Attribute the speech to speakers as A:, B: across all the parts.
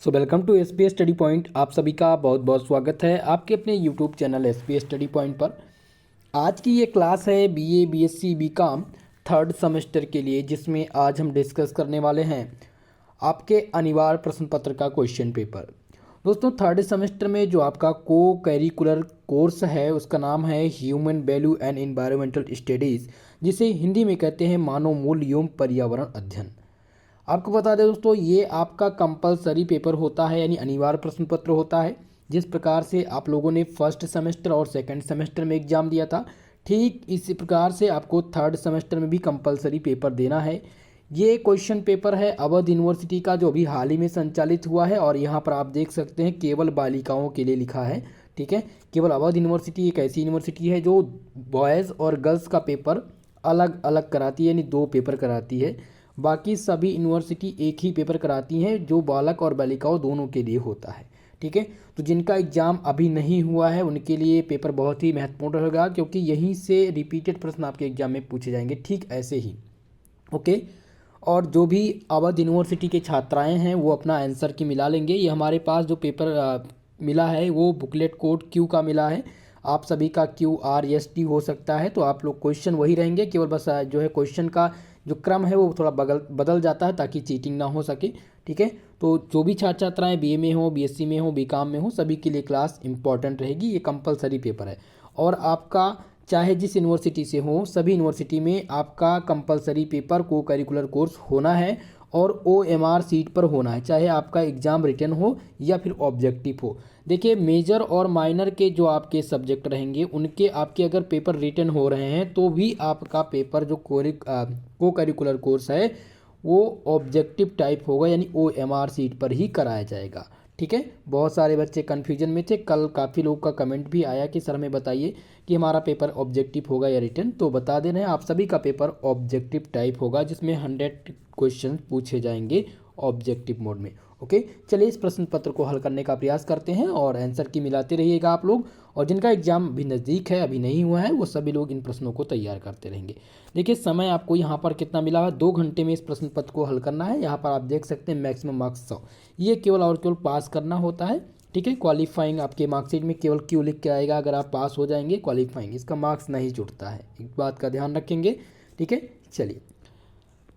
A: Welcome to S P S study point. आप सभी का बहुत बहुत स्वागत है आपके अपने YouTube channel S P S study point पर। आज की ये क्लास है BA BSc BCom third semester के लिए, जिसमें आज हम डिस्कस करने वाले हैं आपके अनिवार्य प्रश्न पत्र का क्वेश्चन पेपर। दोस्तों, थर्ड सेमेस्टर में जो आपका को करिकुलर कोर्स है उसका नाम है human value and environmental studies, जिसे हिंदी में कहते हैं मानव मूल्य एवं पर्यावरण अध्ययन। आपको बता दें दोस्तों, ये आपका कंपलसरी पेपर होता है, यानी अनिवार्य प्रश्न पत्र होता है। जिस प्रकार से आप लोगों ने फर्स्ट सेमेस्टर और सेकंड सेमेस्टर में एग्जाम दिया था, ठीक इसी प्रकार से आपको थर्ड सेमेस्टर में भी कंपलसरी पेपर देना है। ये क्वेश्चन पेपर है अवध यूनिवर्सिटी का, जो अभी हाल ही में संचालित हुआ है, और यहाँ पर आप देख सकते हैं केवल बालिकाओं के लिए लिखा है। ठीक है, केवल अवध यूनिवर्सिटी एक ऐसी यूनिवर्सिटी है जो बॉयज़ और गर्ल्स का पेपर अलग अलग कराती है, यानी दो पेपर कराती है। बाकी सभी यूनिवर्सिटी एक ही पेपर कराती हैं, जो बालक और बालिकाओं दोनों के लिए होता है। ठीक है, तो जिनका एग्ज़ाम अभी नहीं हुआ है उनके लिए पेपर बहुत ही महत्वपूर्ण रहेगा, क्योंकि यहीं से रिपीटेड प्रश्न आपके एग्जाम में पूछे जाएंगे, ठीक ऐसे ही। ओके, और जो भी अवध यूनिवर्सिटी के छात्राएं हैं वो अपना आंसर की मिला लेंगे। ये हमारे पास जो पेपर मिला है वो बुकलेट कोड क्यू का मिला है। आप सभी का QRST हो सकता है, तो आप लोग क्वेश्चन वही रहेंगे, केवल बस जो है क्वेश्चन का जो क्रम है वो थोड़ा बदल जाता है ताकि चीटिंग ना हो सके। ठीक है, तो जो भी छात्र छात्राएँ बीए में हो, बीएससी में हो, बीकॉम में हो, सभी के लिए क्लास इंपॉर्टेंट रहेगी। ये कंपलसरी पेपर है, और आपका चाहे जिस यूनिवर्सिटी से हो, सभी यूनिवर्सिटी में आपका कंपलसरी पेपर को करिकुलर कोर्स होना है, और OMR सीट पर होना है, चाहे आपका एग्ज़ाम रिटन हो या फिर ऑब्जेक्टिव हो। देखिए, मेजर और माइनर के जो आपके सब्जेक्ट रहेंगे उनके आपके अगर पेपर रिटन हो रहे हैं तो भी आपका पेपर जो को करिकुलर कोर्स है वो ऑब्जेक्टिव टाइप होगा, यानी OMR सीट पर ही कराया जाएगा। ठीक है, बहुत सारे बच्चे कन्फ्यूजन में थे। कल काफ़ी लोग का कमेंट भी आया कि सर हमें बताइए कि हमारा पेपर ऑब्जेक्टिव होगा या रिटन। तो बता दे रहे हैं, आप सभी का पेपर ऑब्जेक्टिव टाइप होगा, जिसमें 100 क्वेश्चन पूछे जाएंगे ऑब्जेक्टिव मोड में। ओके, चलिए इस प्रश्न पत्र को हल करने का प्रयास करते हैं, और आंसर की मिलाते रहिएगा आप लोग। और जिनका एग्जाम भी नज़दीक है, अभी नहीं हुआ है, वो सभी लोग इन प्रश्नों को तैयार करते रहेंगे। देखिए, समय आपको यहाँ पर कितना मिला है, 2 घंटे में इस प्रश्न पत्र को हल करना है। यहाँ पर आप देख सकते हैं मैक्सिमम मार्क्स 100। ये केवल और केवल पास करना होता है। ठीक है, क्वालिफाइंग आपके मार्कशीट में केवल क्यू लिख के आएगा, अगर आप पास हो जाएंगे। क्वालिफाइंग इसका मार्क्स नहीं जुड़ता है, एक बात का ध्यान रखेंगे। ठीक है, चलिए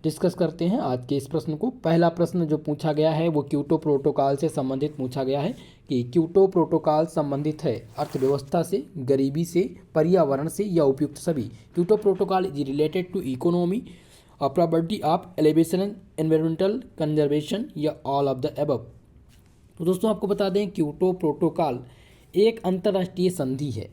A: डिस्कस करते हैं आज के इस प्रश्न को। पहला प्रश्न जो पूछा गया है वो क्योटो प्रोटोकॉल से संबंधित पूछा गया है कि क्योटो प्रोटोकॉल संबंधित है अर्थव्यवस्था से, गरीबी से, पर्यावरण से, या उपयुक्त सभी। Kyoto protocol is related to economy, property of elevation, environmental conservation, या ऑल ऑफ द एबव। तो दोस्तों, आपको बता दें क्योटो प्रोटोकॉल एक अंतर्राष्ट्रीय संधि है।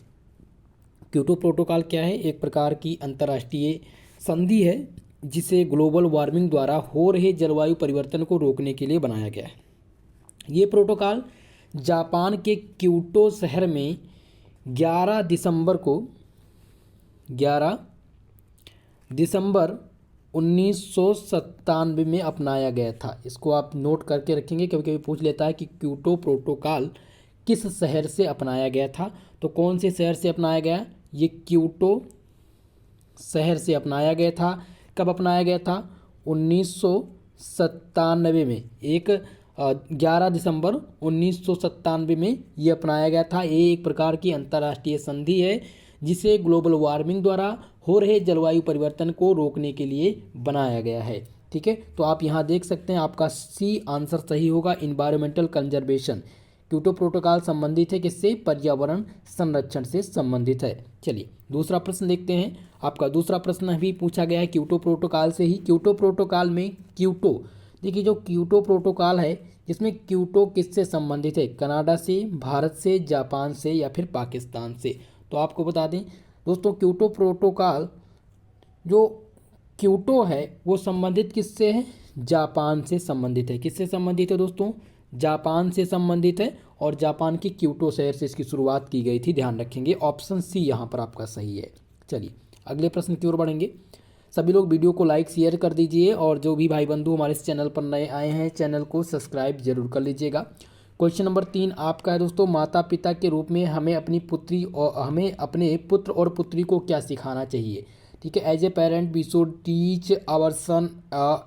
A: क्योटो प्रोटोकॉल क्या है? एक प्रकार की अंतर्राष्ट्रीय संधि है, जिसे ग्लोबल वार्मिंग द्वारा हो रहे जलवायु परिवर्तन को रोकने के लिए बनाया गया है। ये प्रोटोकॉल जापान के क्योटो शहर में 11 दिसंबर 1997 में अपनाया गया था। इसको आप नोट करके रखेंगे, कभी कभी पूछ लेता है कि क्योटो प्रोटोकॉल किस शहर से अपनाया गया था। तो कौन से शहर से अपनाया गया? ये क्योटो शहर से अपनाया गया था। कब अपनाया गया था? 1997 में। 11 दिसंबर 1997 में ये अपनाया गया था। ये एक प्रकार की अंतर्राष्ट्रीय संधि है, जिसे ग्लोबल वार्मिंग द्वारा हो रहे जलवायु परिवर्तन को रोकने के लिए बनाया गया है। ठीक है, तो आप यहाँ देख सकते हैं आपका सी आंसर सही होगा, इन्वायरमेंटल कंजर्वेशन। क्योटो प्रोटोकॉल संबंधित है किससे? पर्यावरण संरक्षण से संबंधित है। चलिए दूसरा प्रश्न देखते हैं। आपका दूसरा प्रश्न भी पूछा गया है क्योटो प्रोटोकॉल से ही। क्योटो प्रोटोकॉल में क्योटो, देखिए जो क्योटो प्रोटोकॉल है, जिसमें क्योटो किससे संबंधित है? कनाडा से, भारत से, जापान से, या फिर पाकिस्तान से। तो आपको बता दें दोस्तों, क्योटो प्रोटोकॉल जो क्योटो है वो संबंधित किससे है? जापान से संबंधित है। किससे संबंधित है दोस्तों? जापान से संबंधित है, और जापान की क्योटो शहर से इसकी शुरुआत की गई थी, ध्यान रखेंगे। ऑप्शन सी यहाँ पर आपका सही है। चलिए अगले प्रश्न की ओर बढ़ेंगे। सभी लोग वीडियो को लाइक शेयर कर दीजिए, और जो भी भाई बंधु हमारे इस चैनल पर नए आए हैं, चैनल को सब्सक्राइब जरूर कर लीजिएगा। क्वेश्चन नंबर 3 आपका है दोस्तों, माता पिता के रूप में हमें अपने पुत्र और पुत्री को क्या सिखाना चाहिए? ठीक है, as a parent we should teach our son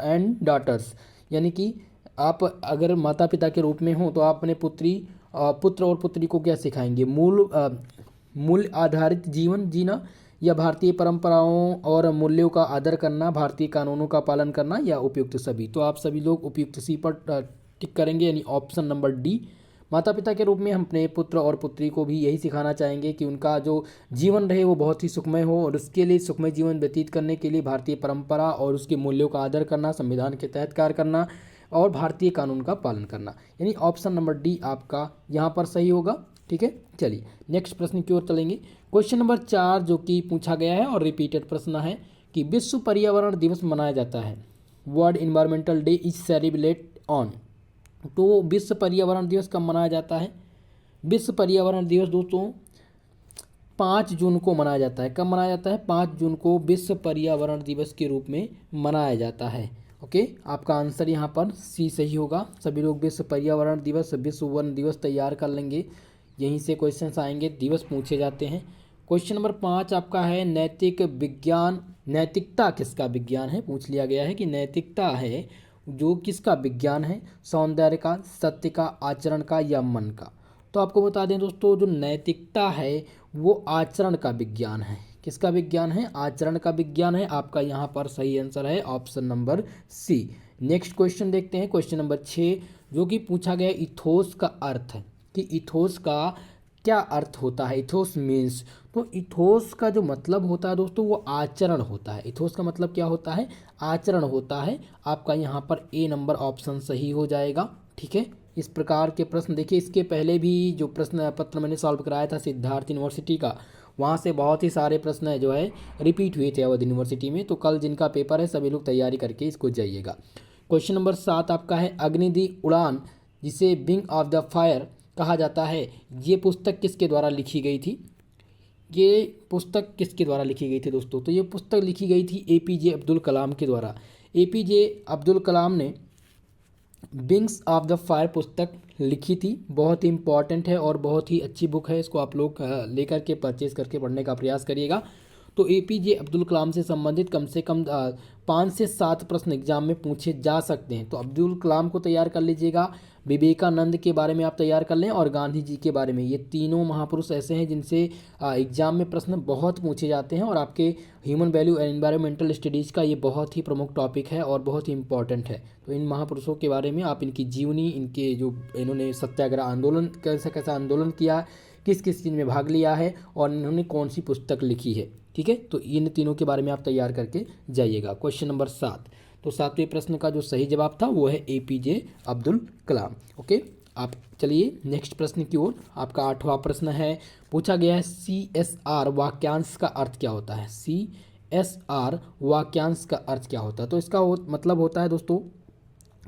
A: and daughters, यानी कि आप अगर माता पिता के रूप में हो तो आप अपने पुत्र और पुत्री को क्या सिखाएंगे? मूल्य आधारित जीवन जीना, या भारतीय परंपराओं और मूल्यों का आदर करना, भारतीय कानूनों का पालन करना, या उपयुक्त सभी? तो आप सभी लोग उपयुक्त सी पर टिक करेंगे, यानी ऑप्शन नंबर डी। माता पिता के रूप में हम अपने पुत्र और पुत्री को भी यही सिखाना चाहेंगे कि उनका जो जीवन रहे वो बहुत ही सुखमय हो, और उसके लिए सुखमय जीवन व्यतीत करने के लिए भारतीय परंपरा और उसके मूल्यों का आदर करना, संविधान के तहत कार्य करना और भारतीय कानून का पालन करना, यानी ऑप्शन नंबर डी आपका यहाँ पर सही होगा। ठीक है, चलिए नेक्स्ट प्रश्न की ओर चलेंगे। क्वेश्चन नंबर 4 जो कि पूछा गया है और रिपीटेड प्रश्न है कि विश्व पर्यावरण दिवस मनाया जाता है। World environmental day is celebrate on. तो विश्व पर्यावरण दिवस कब मनाया जाता है? विश्व पर्यावरण दिवस दोस्तों 5 जून को मनाया जाता है। कब मनाया जाता है? 5 जून को विश्व पर्यावरण दिवस के रूप में मनाया जाता है। ओके, आपका आंसर यहाँ पर सी सही होगा। सभी लोग विश्व पर्यावरण दिवस, विश्व वन दिवस तैयार कर लेंगे, यहीं से क्वेश्चंस आएंगे, दिवस पूछे जाते हैं। क्वेश्चन नंबर 5 आपका है नैतिक विज्ञान। नैतिकता किसका विज्ञान है? पूछ लिया गया है कि नैतिकता है जो किसका विज्ञान है? सौंदर्य का, सत्य का, आचरण का, या मन का? तो आपको बता दें दोस्तों, जो नैतिकता है वो आचरण का विज्ञान है। किसका विज्ञान है? आचरण का विज्ञान है। आपका यहाँ पर सही आंसर है option number C. Next question देखते हैं, क्वेश्चन नंबर 6 जो कि पूछा गया इथोस का अर्थ है कि इथोस का क्या अर्थ होता है? इथोस मीन्स, तो इथोस का जो मतलब होता है दोस्तों वो आचरण होता है। इथोस का मतलब क्या होता है? आचरण होता है। आपका यहाँ पर ए नंबर ऑप्शन सही हो जाएगा। ठीक है, इस प्रकार के प्रश्न देखिए, इसके पहले भी जो प्रश्न पत्र मैंने सॉल्व कराया था सिद्धार्थ यूनिवर्सिटी का, वहाँ से बहुत ही सारे प्रश्न जो है रिपीट हुए थे अवध यूनिवर्सिटी में। तो कल जिनका पेपर है सभी लोग तैयारी करके इसको जाइएगा। क्वेश्चन नंबर 7 आपका है अग्निदी उड़ान, जिसे विंग ऑफ द फायर कहा जाता है, ये पुस्तक किसके द्वारा लिखी गई थी? ये पुस्तक किसके द्वारा लिखी गई थी दोस्तों? तो ये पुस्तक लिखी गई थी एपीजे अब्दुल कलाम के द्वारा। एपीजे अब्दुल कलाम ने विंग्स ऑफ द फायर पुस्तक लिखी थी। बहुत ही इंपॉर्टेंट है और बहुत ही अच्छी बुक है, इसको आप लोग लेकर के परचेज करके पढ़ने का प्रयास करिएगा। तो एपीजे अब्दुल कलाम से संबंधित कम से कम 5 से 7 प्रश्न एग्जाम में पूछे जा सकते हैं। तो अब्दुल कलाम को तैयार कर लीजिएगा, विवेकानंद के बारे में आप तैयार कर लें, और गांधी जी के बारे में। ये तीनों महापुरुष ऐसे हैं जिनसे एग्जाम में प्रश्न बहुत पूछे जाते हैं, और आपके human value and environmental studies का ये बहुत ही प्रमुख टॉपिक है और बहुत ही इंपॉर्टेंट है। तो इन महापुरुषों के बारे में आप इनकी जीवनी, इनके जो इन्होंने सत्याग्रह आंदोलन कैसा कैसा आंदोलन किया, किस किस चीज़ में भाग लिया है, और इन्होंने कौन सी पुस्तक लिखी है। ठीक है, तो इन तीनों के बारे में आप तैयार करके जाइएगा। क्वेश्चन नंबर 7, तो 7वें प्रश्न का जो सही जवाब था वो है एपीजे अब्दुल कलाम। ओके, आप चलिए नेक्स्ट प्रश्न की ओर। आपका 8वां प्रश्न है, पूछा गया है CSR वाक्यांश का अर्थ क्या होता है? CSR वाक्यांश का अर्थ क्या होता है? तो इसका मतलब होता है दोस्तों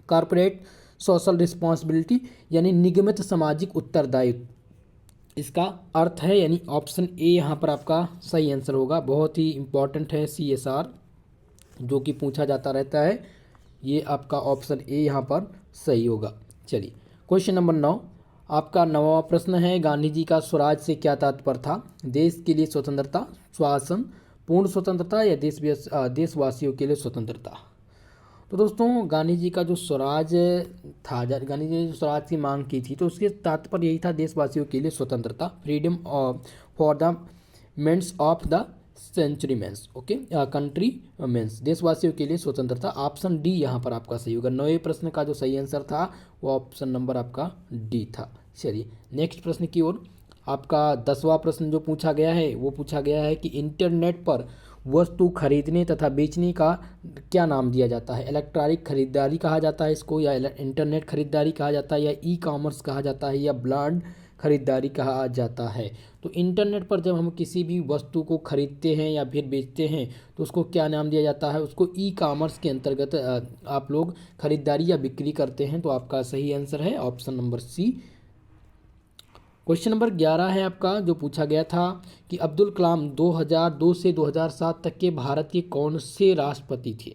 A: कॉर्पोरेट सोशल रिस्पॉन्सिबिलिटी, यानी निगमित सामाजिक उत्तरदायित्व इसका अर्थ है, यानी ऑप्शन ए यहाँ पर आपका सही आंसर होगा। बहुत ही इंपॉर्टेंट है CSR, जो कि पूछा जाता रहता है। ये आपका ऑप्शन ए यहाँ पर सही होगा। चलिए क्वेश्चन नंबर 9, आपका 9वां प्रश्न है, गांधी जी का स्वराज से क्या तात्पर्य था? देश के लिए स्वतंत्रता, शासन, पूर्ण स्वतंत्रता, या देशवासियों के लिए स्वतंत्रता? तो दोस्तों गांधी जी का जो स्वराज था, गांधी जी ने जो स्वराज की मांग की थी, तो उसके तात्पर्य यही था देशवासियों के लिए स्वतंत्रता, freedom for the men's of the century men's. Okay, country men's, देशवासियों के लिए स्वतंत्रता। ऑप्शन डी यहाँ पर आपका सही होगा। 9वें प्रश्न का जो सही आंसर था वो ऑप्शन नंबर आपका डी था। चलिए नेक्स्ट प्रश्न की ओर। आपका 10वां प्रश्न जो पूछा गया है वो पूछा गया है कि इंटरनेट पर वस्तु खरीदने तथा बेचने का क्या नाम दिया जाता है? इलेक्ट्रॉनिक खरीदारी कहा जाता है इसको, या इंटरनेट खरीदारी कहा जाता है, या ई कॉमर्स कहा जाता है, या ब्रांड खरीदारी कहा जाता है? तो इंटरनेट पर जब हम किसी भी वस्तु को खरीदते हैं या फिर बेचते हैं तो उसको क्या नाम दिया जाता है? उसको ई कॉमर्स के अंतर्गत आप लोग खरीदारी या बिक्री करते हैं। तो आपका सही आंसर है option number C. Question number 11 है आपका, जो पूछा गया था कि अब्दुल कलाम 2002 से 2007 तक के भारत के कौन से राष्ट्रपति थे?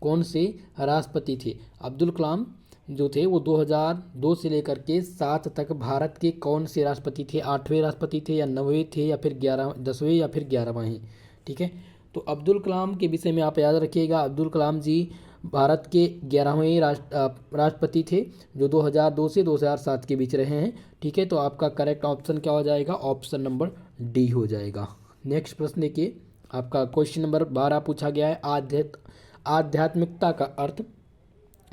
A: कौन से राष्ट्रपति थे? अब्दुल कलाम जो थे वो 2002 से लेकर के 7 तक भारत के कौन से राष्ट्रपति थे? 8वें राष्ट्रपति थे, या 9वें थे, या फिर 10वें, या फिर 11वें? ठीक है, तो अब्दुल कलाम के विषय में आप याद रखिएगा, अब्दुल कलाम जी भारत के 11वें राष्ट्रपति थे जो 2002 से 2007 के बीच रहे हैं। ठीक है, तो आपका करेक्ट ऑप्शन क्या हो जाएगा? ऑप्शन नंबर डी हो जाएगा। नेक्स्ट प्रश्न देखिए, आपका क्वेश्चन नंबर 12 पूछा गया है आध्यात्मिकता का अर्थ।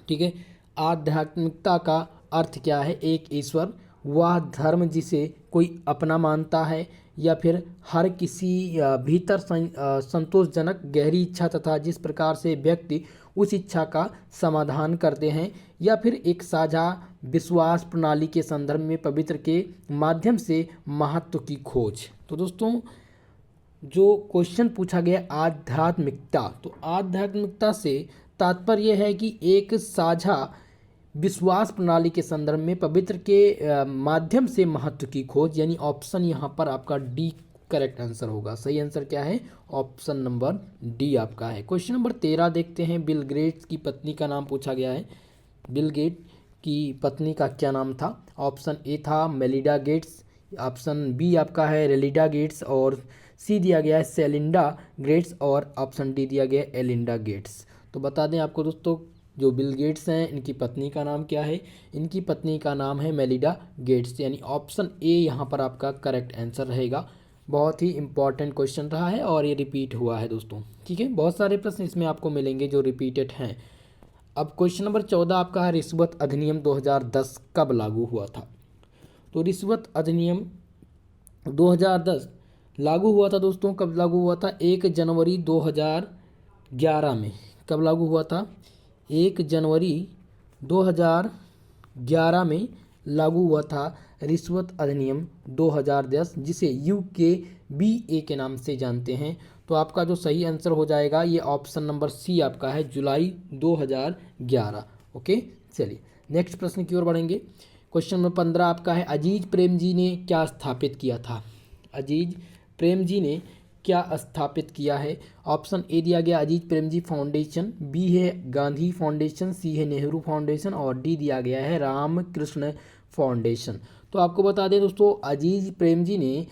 A: ठीक है, आध्यात्मिकता का अर्थ क्या है? एक ईश्वर, वह धर्म जिसे कोई अपना मानता है, या फिर हर किसी भीतर संतोषजनक गहरी इच्छा तथा जिस प्रकार से व्यक्ति उस इच्छा का समाधान करते हैं, या फिर एक साझा विश्वास प्रणाली के संदर्भ में पवित्र के माध्यम से महत्व की खोज। तो दोस्तों जो क्वेश्चन पूछा गया आध्यात्मिकता, तो आध्यात्मिकता से तात्पर्य है कि एक साझा विश्वास प्रणाली के संदर्भ में पवित्र के माध्यम से महत्व की खोज, यानी ऑप्शन यहाँ पर आपका डी करेक्ट आंसर होगा। सही आंसर क्या है? ऑप्शन नंबर डी आपका है। क्वेश्चन नंबर 13 देखते हैं, बिल गेट्स की पत्नी का नाम पूछा गया है। बिल गेट की पत्नी का क्या नाम था? ऑप्शन ए था मेलिंडा गेट्स, ऑप्शन बी आपका है रेलिडा गेट्स, और सी दिया गया है सेलिंडा गेट्स, और ऑप्शन डी दिया गया है एलिंडा गेट्स। तो बता दें आपको दोस्तों, जो बिल गेट्स हैं इनकी पत्नी का नाम क्या है? इनकी पत्नी का नाम है मेलिंडा गेट्स, यानी ऑप्शन ए यहाँ पर आपका करेक्ट आंसर रहेगा। बहुत ही इंपॉर्टेंट क्वेश्चन रहा है और ये रिपीट हुआ है दोस्तों। ठीक है, बहुत सारे प्रश्न इसमें आपको मिलेंगे जो रिपीटेड हैं। अब क्वेश्चन नंबर 14 आपका है, रिश्वत अधिनियम 2010 कब लागू हुआ था? तो रिश्वत अधिनियम 2010 लागू हुआ था दोस्तों, कब लागू हुआ था? 1 जनवरी 2011 में। कब लागू हुआ था? 1 जनवरी 2011 में लागू हुआ था रिश्वत अधिनियम 2010, जिसे UKBA के नाम से जानते हैं। तो आपका जो सही आंसर हो जाएगा ये ऑप्शन नंबर सी आपका है, जुलाई 2011। ओके, चलिए नेक्स्ट प्रश्न की ओर बढ़ेंगे। क्वेश्चन नंबर 15 आपका है, अजीज प्रेमजी ने क्या स्थापित किया था? अजीज प्रेमजी ने क्या स्थापित किया है? ऑप्शन ए दिया गया अजीज प्रेमजी फाउंडेशन, बी है गांधी फाउंडेशन, सी है नेहरू फाउंडेशन, और डी दिया गया है रामकृष्ण फाउंडेशन। तो आपको बता दें दोस्तों, अजीज प्रेमजी ने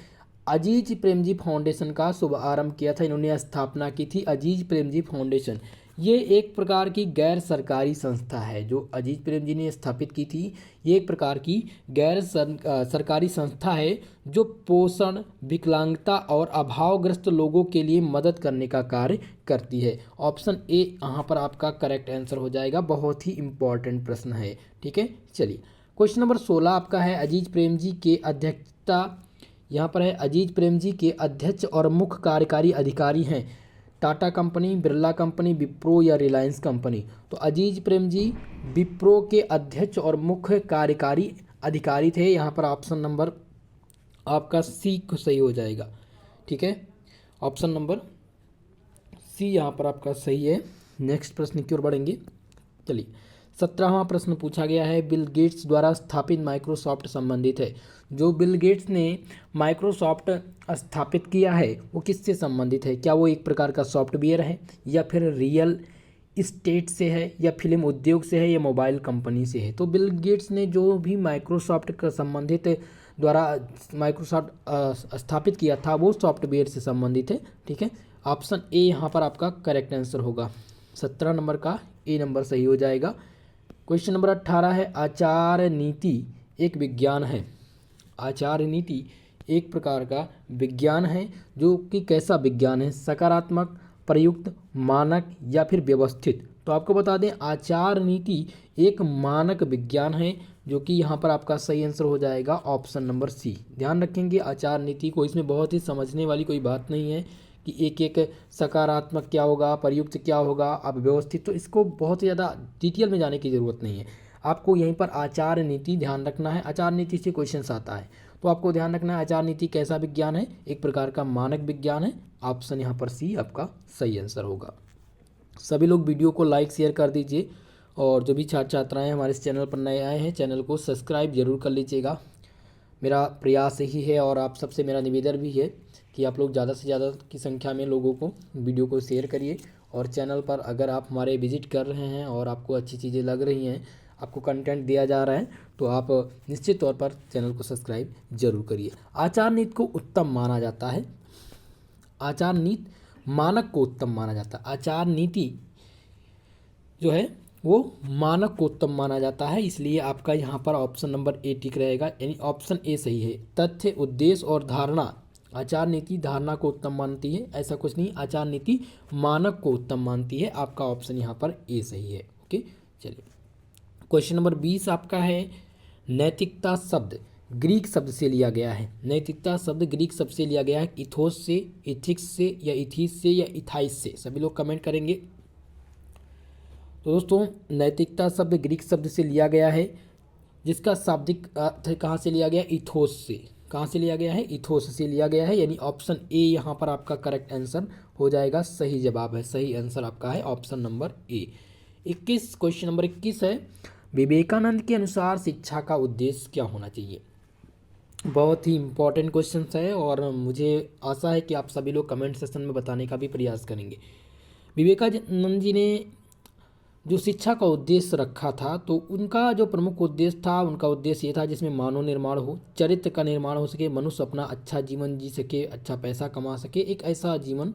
A: अजीज प्रेमजी फाउंडेशन का शुभारंभ किया था। इन्होंने स्थापना की थी अजीज प्रेमजी फाउंडेशन। ये एक प्रकार की गैर सरकारी संस्था है जो अजीज प्रेमजी ने स्थापित की थी। ये एक प्रकार की गैर सरकारी संस्था है जो पोषण, विकलांगता और अभावग्रस्त लोगों के लिए मदद करने का कार्य करती है। ऑप्शन ए यहाँ पर आपका करेक्ट आंसर हो जाएगा। बहुत ही इंपॉर्टेंट प्रश्न है। ठीक है, चलिए क्वेश्चन नंबर 16 आपका है, अजीज प्रेमजी के अध्यक्षता यहाँ पर है। अजीज प्रेमजी के अध्यक्ष और मुख्य कार्यकारी अधिकारी हैं टाटा कंपनी, बिरला कंपनी, विप्रो या रिलायंस कंपनी। तो अजीज प्रेमजी विप्रो के अध्यक्ष और मुख्य कार्यकारी अधिकारी थे। यहाँ पर ऑप्शन नंबर आपका सी सही हो जाएगा। ठीक है, ऑप्शन नंबर सी यहाँ पर आपका सही है। नेक्स्ट प्रश्न की ओर बढ़ेंगे। चलिए 17वां प्रश्न पूछा गया है, बिल गेट्स द्वारा स्थापित माइक्रोसॉफ्ट संबंधित है। जो बिल गेट्स ने माइक्रोसॉफ्ट स्थापित किया है वो किससे संबंधित है? क्या वो एक प्रकार का सॉफ्टवेयर है, या फिर रियल इस्टेट से है, या फिल्म उद्योग से है, या मोबाइल कंपनी से है? तो बिल गेट्स ने जो भी माइक्रोसॉफ्ट का संबंधित द्वारा माइक्रोसॉफ्ट स्थापित किया था वो सॉफ्टवेयर से संबंधित है। ठीक है, ऑप्शन ए यहाँ पर आपका करेक्ट आंसर होगा। 17 नंबर का ए नंबर सही हो जाएगा। क्वेश्चन नंबर 18 है, आचार नीति एक विज्ञान है। आचार नीति एक प्रकार का विज्ञान है जो कि कैसा विज्ञान है? सकारात्मक, प्रयुक्त, मानक या फिर व्यवस्थित? तो आपको बता दें आचार नीति एक मानक विज्ञान है, जो कि यहाँ पर आपका सही आंसर हो जाएगा ऑप्शन नंबर सी। ध्यान रखेंगे आचार नीति को, इसमें बहुत ही समझने वाली कोई बात नहीं है कि एक एक सकारात्मक क्या होगा, प्रयुक्त क्या होगा, अब व्यवस्थित, तो इसको बहुत ज़्यादा डिटेल में जाने की ज़रूरत नहीं है। आपको यहीं पर आचार नीति ध्यान रखना है। आचार नीति से क्वेश्चन आता है तो आपको ध्यान रखना है आचार नीति कैसा विज्ञान है? एक प्रकार का मानक विज्ञान है। ऑप्शन यहाँ पर सी आपका सही आंसर होगा। सभी लोग वीडियो को लाइक शेयर कर दीजिए, और जो भी छात्र छात्राएँ हमारे इस चैनल पर नए आए हैं चैनल को सब्सक्राइब जरूर कर लीजिएगा। मेरा प्रयास यही है और आप सबसे मेरा निवेदन भी है कि आप लोग ज़्यादा से ज़्यादा की संख्या में लोगों को वीडियो को शेयर करिए। और चैनल पर अगर आप हमारे विजिट कर रहे हैं और आपको अच्छी चीज़ें लग रही हैं, आपको कंटेंट दिया जा रहा है, तो आप निश्चित तौर पर चैनल को सब्सक्राइब जरूर करिए। आचार नीति को उत्तम माना जाता है। आचार नीति मानक को उत्तम माना जाता है। आचार नीति जो है वो मानक को उत्तम माना जाता है, इसलिए आपका यहाँ पर ऑप्शन नंबर ए टिक रहेगा, यानी ऑप्शन ए सही है। तथ्य, उद्देश्य और धारणा, आचार नीति धारणा को उत्तम मानती है, ऐसा कुछ नहीं, आचार नीति मानक को उत्तम मानती है। आपका ऑप्शन यहाँ पर ए सही है। ओके, चलिए क्वेश्चन नंबर 20 आपका है, नैतिकता शब्द ग्रीक शब्द से लिया गया है। नैतिकता शब्द ग्रीक शब्द से लिया गया है, इथोस से, इथिक्स से, या इथीस से, या इथाइस से। सभी लोग कमेंट करेंगे। तो दोस्तों नैतिकता शब्द ग्रीक शब्द से लिया गया है, जिसका शाब्दिक अर्थ कहाँ से लिया गया, इथोस से। कहाँ से लिया गया है, इथोस से लिया गया है, यानी ऑप्शन ए यहाँ पर आपका करेक्ट आंसर हो जाएगा, सही जवाब है, सही आंसर आपका है option number A. 21 question number 21 है, विवेकानंद के अनुसार शिक्षा का उद्देश्य क्या होना चाहिए। बहुत ही इंपॉर्टेंट क्वेश्चन है और मुझे आशा है कि आप सभी लोग कमेंट सेक्शन में बताने का भी प्रयास करेंगे। विवेकानंद जी ने जो शिक्षा का उद्देश्य रखा था, तो उनका जो प्रमुख उद्देश्य था, उनका उद्देश्य ये था जिसमें मानव निर्माण हो, चरित्र का निर्माण हो सके, मनुष्य अपना अच्छा जीवन जी सके, अच्छा पैसा कमा सके, एक ऐसा जीवन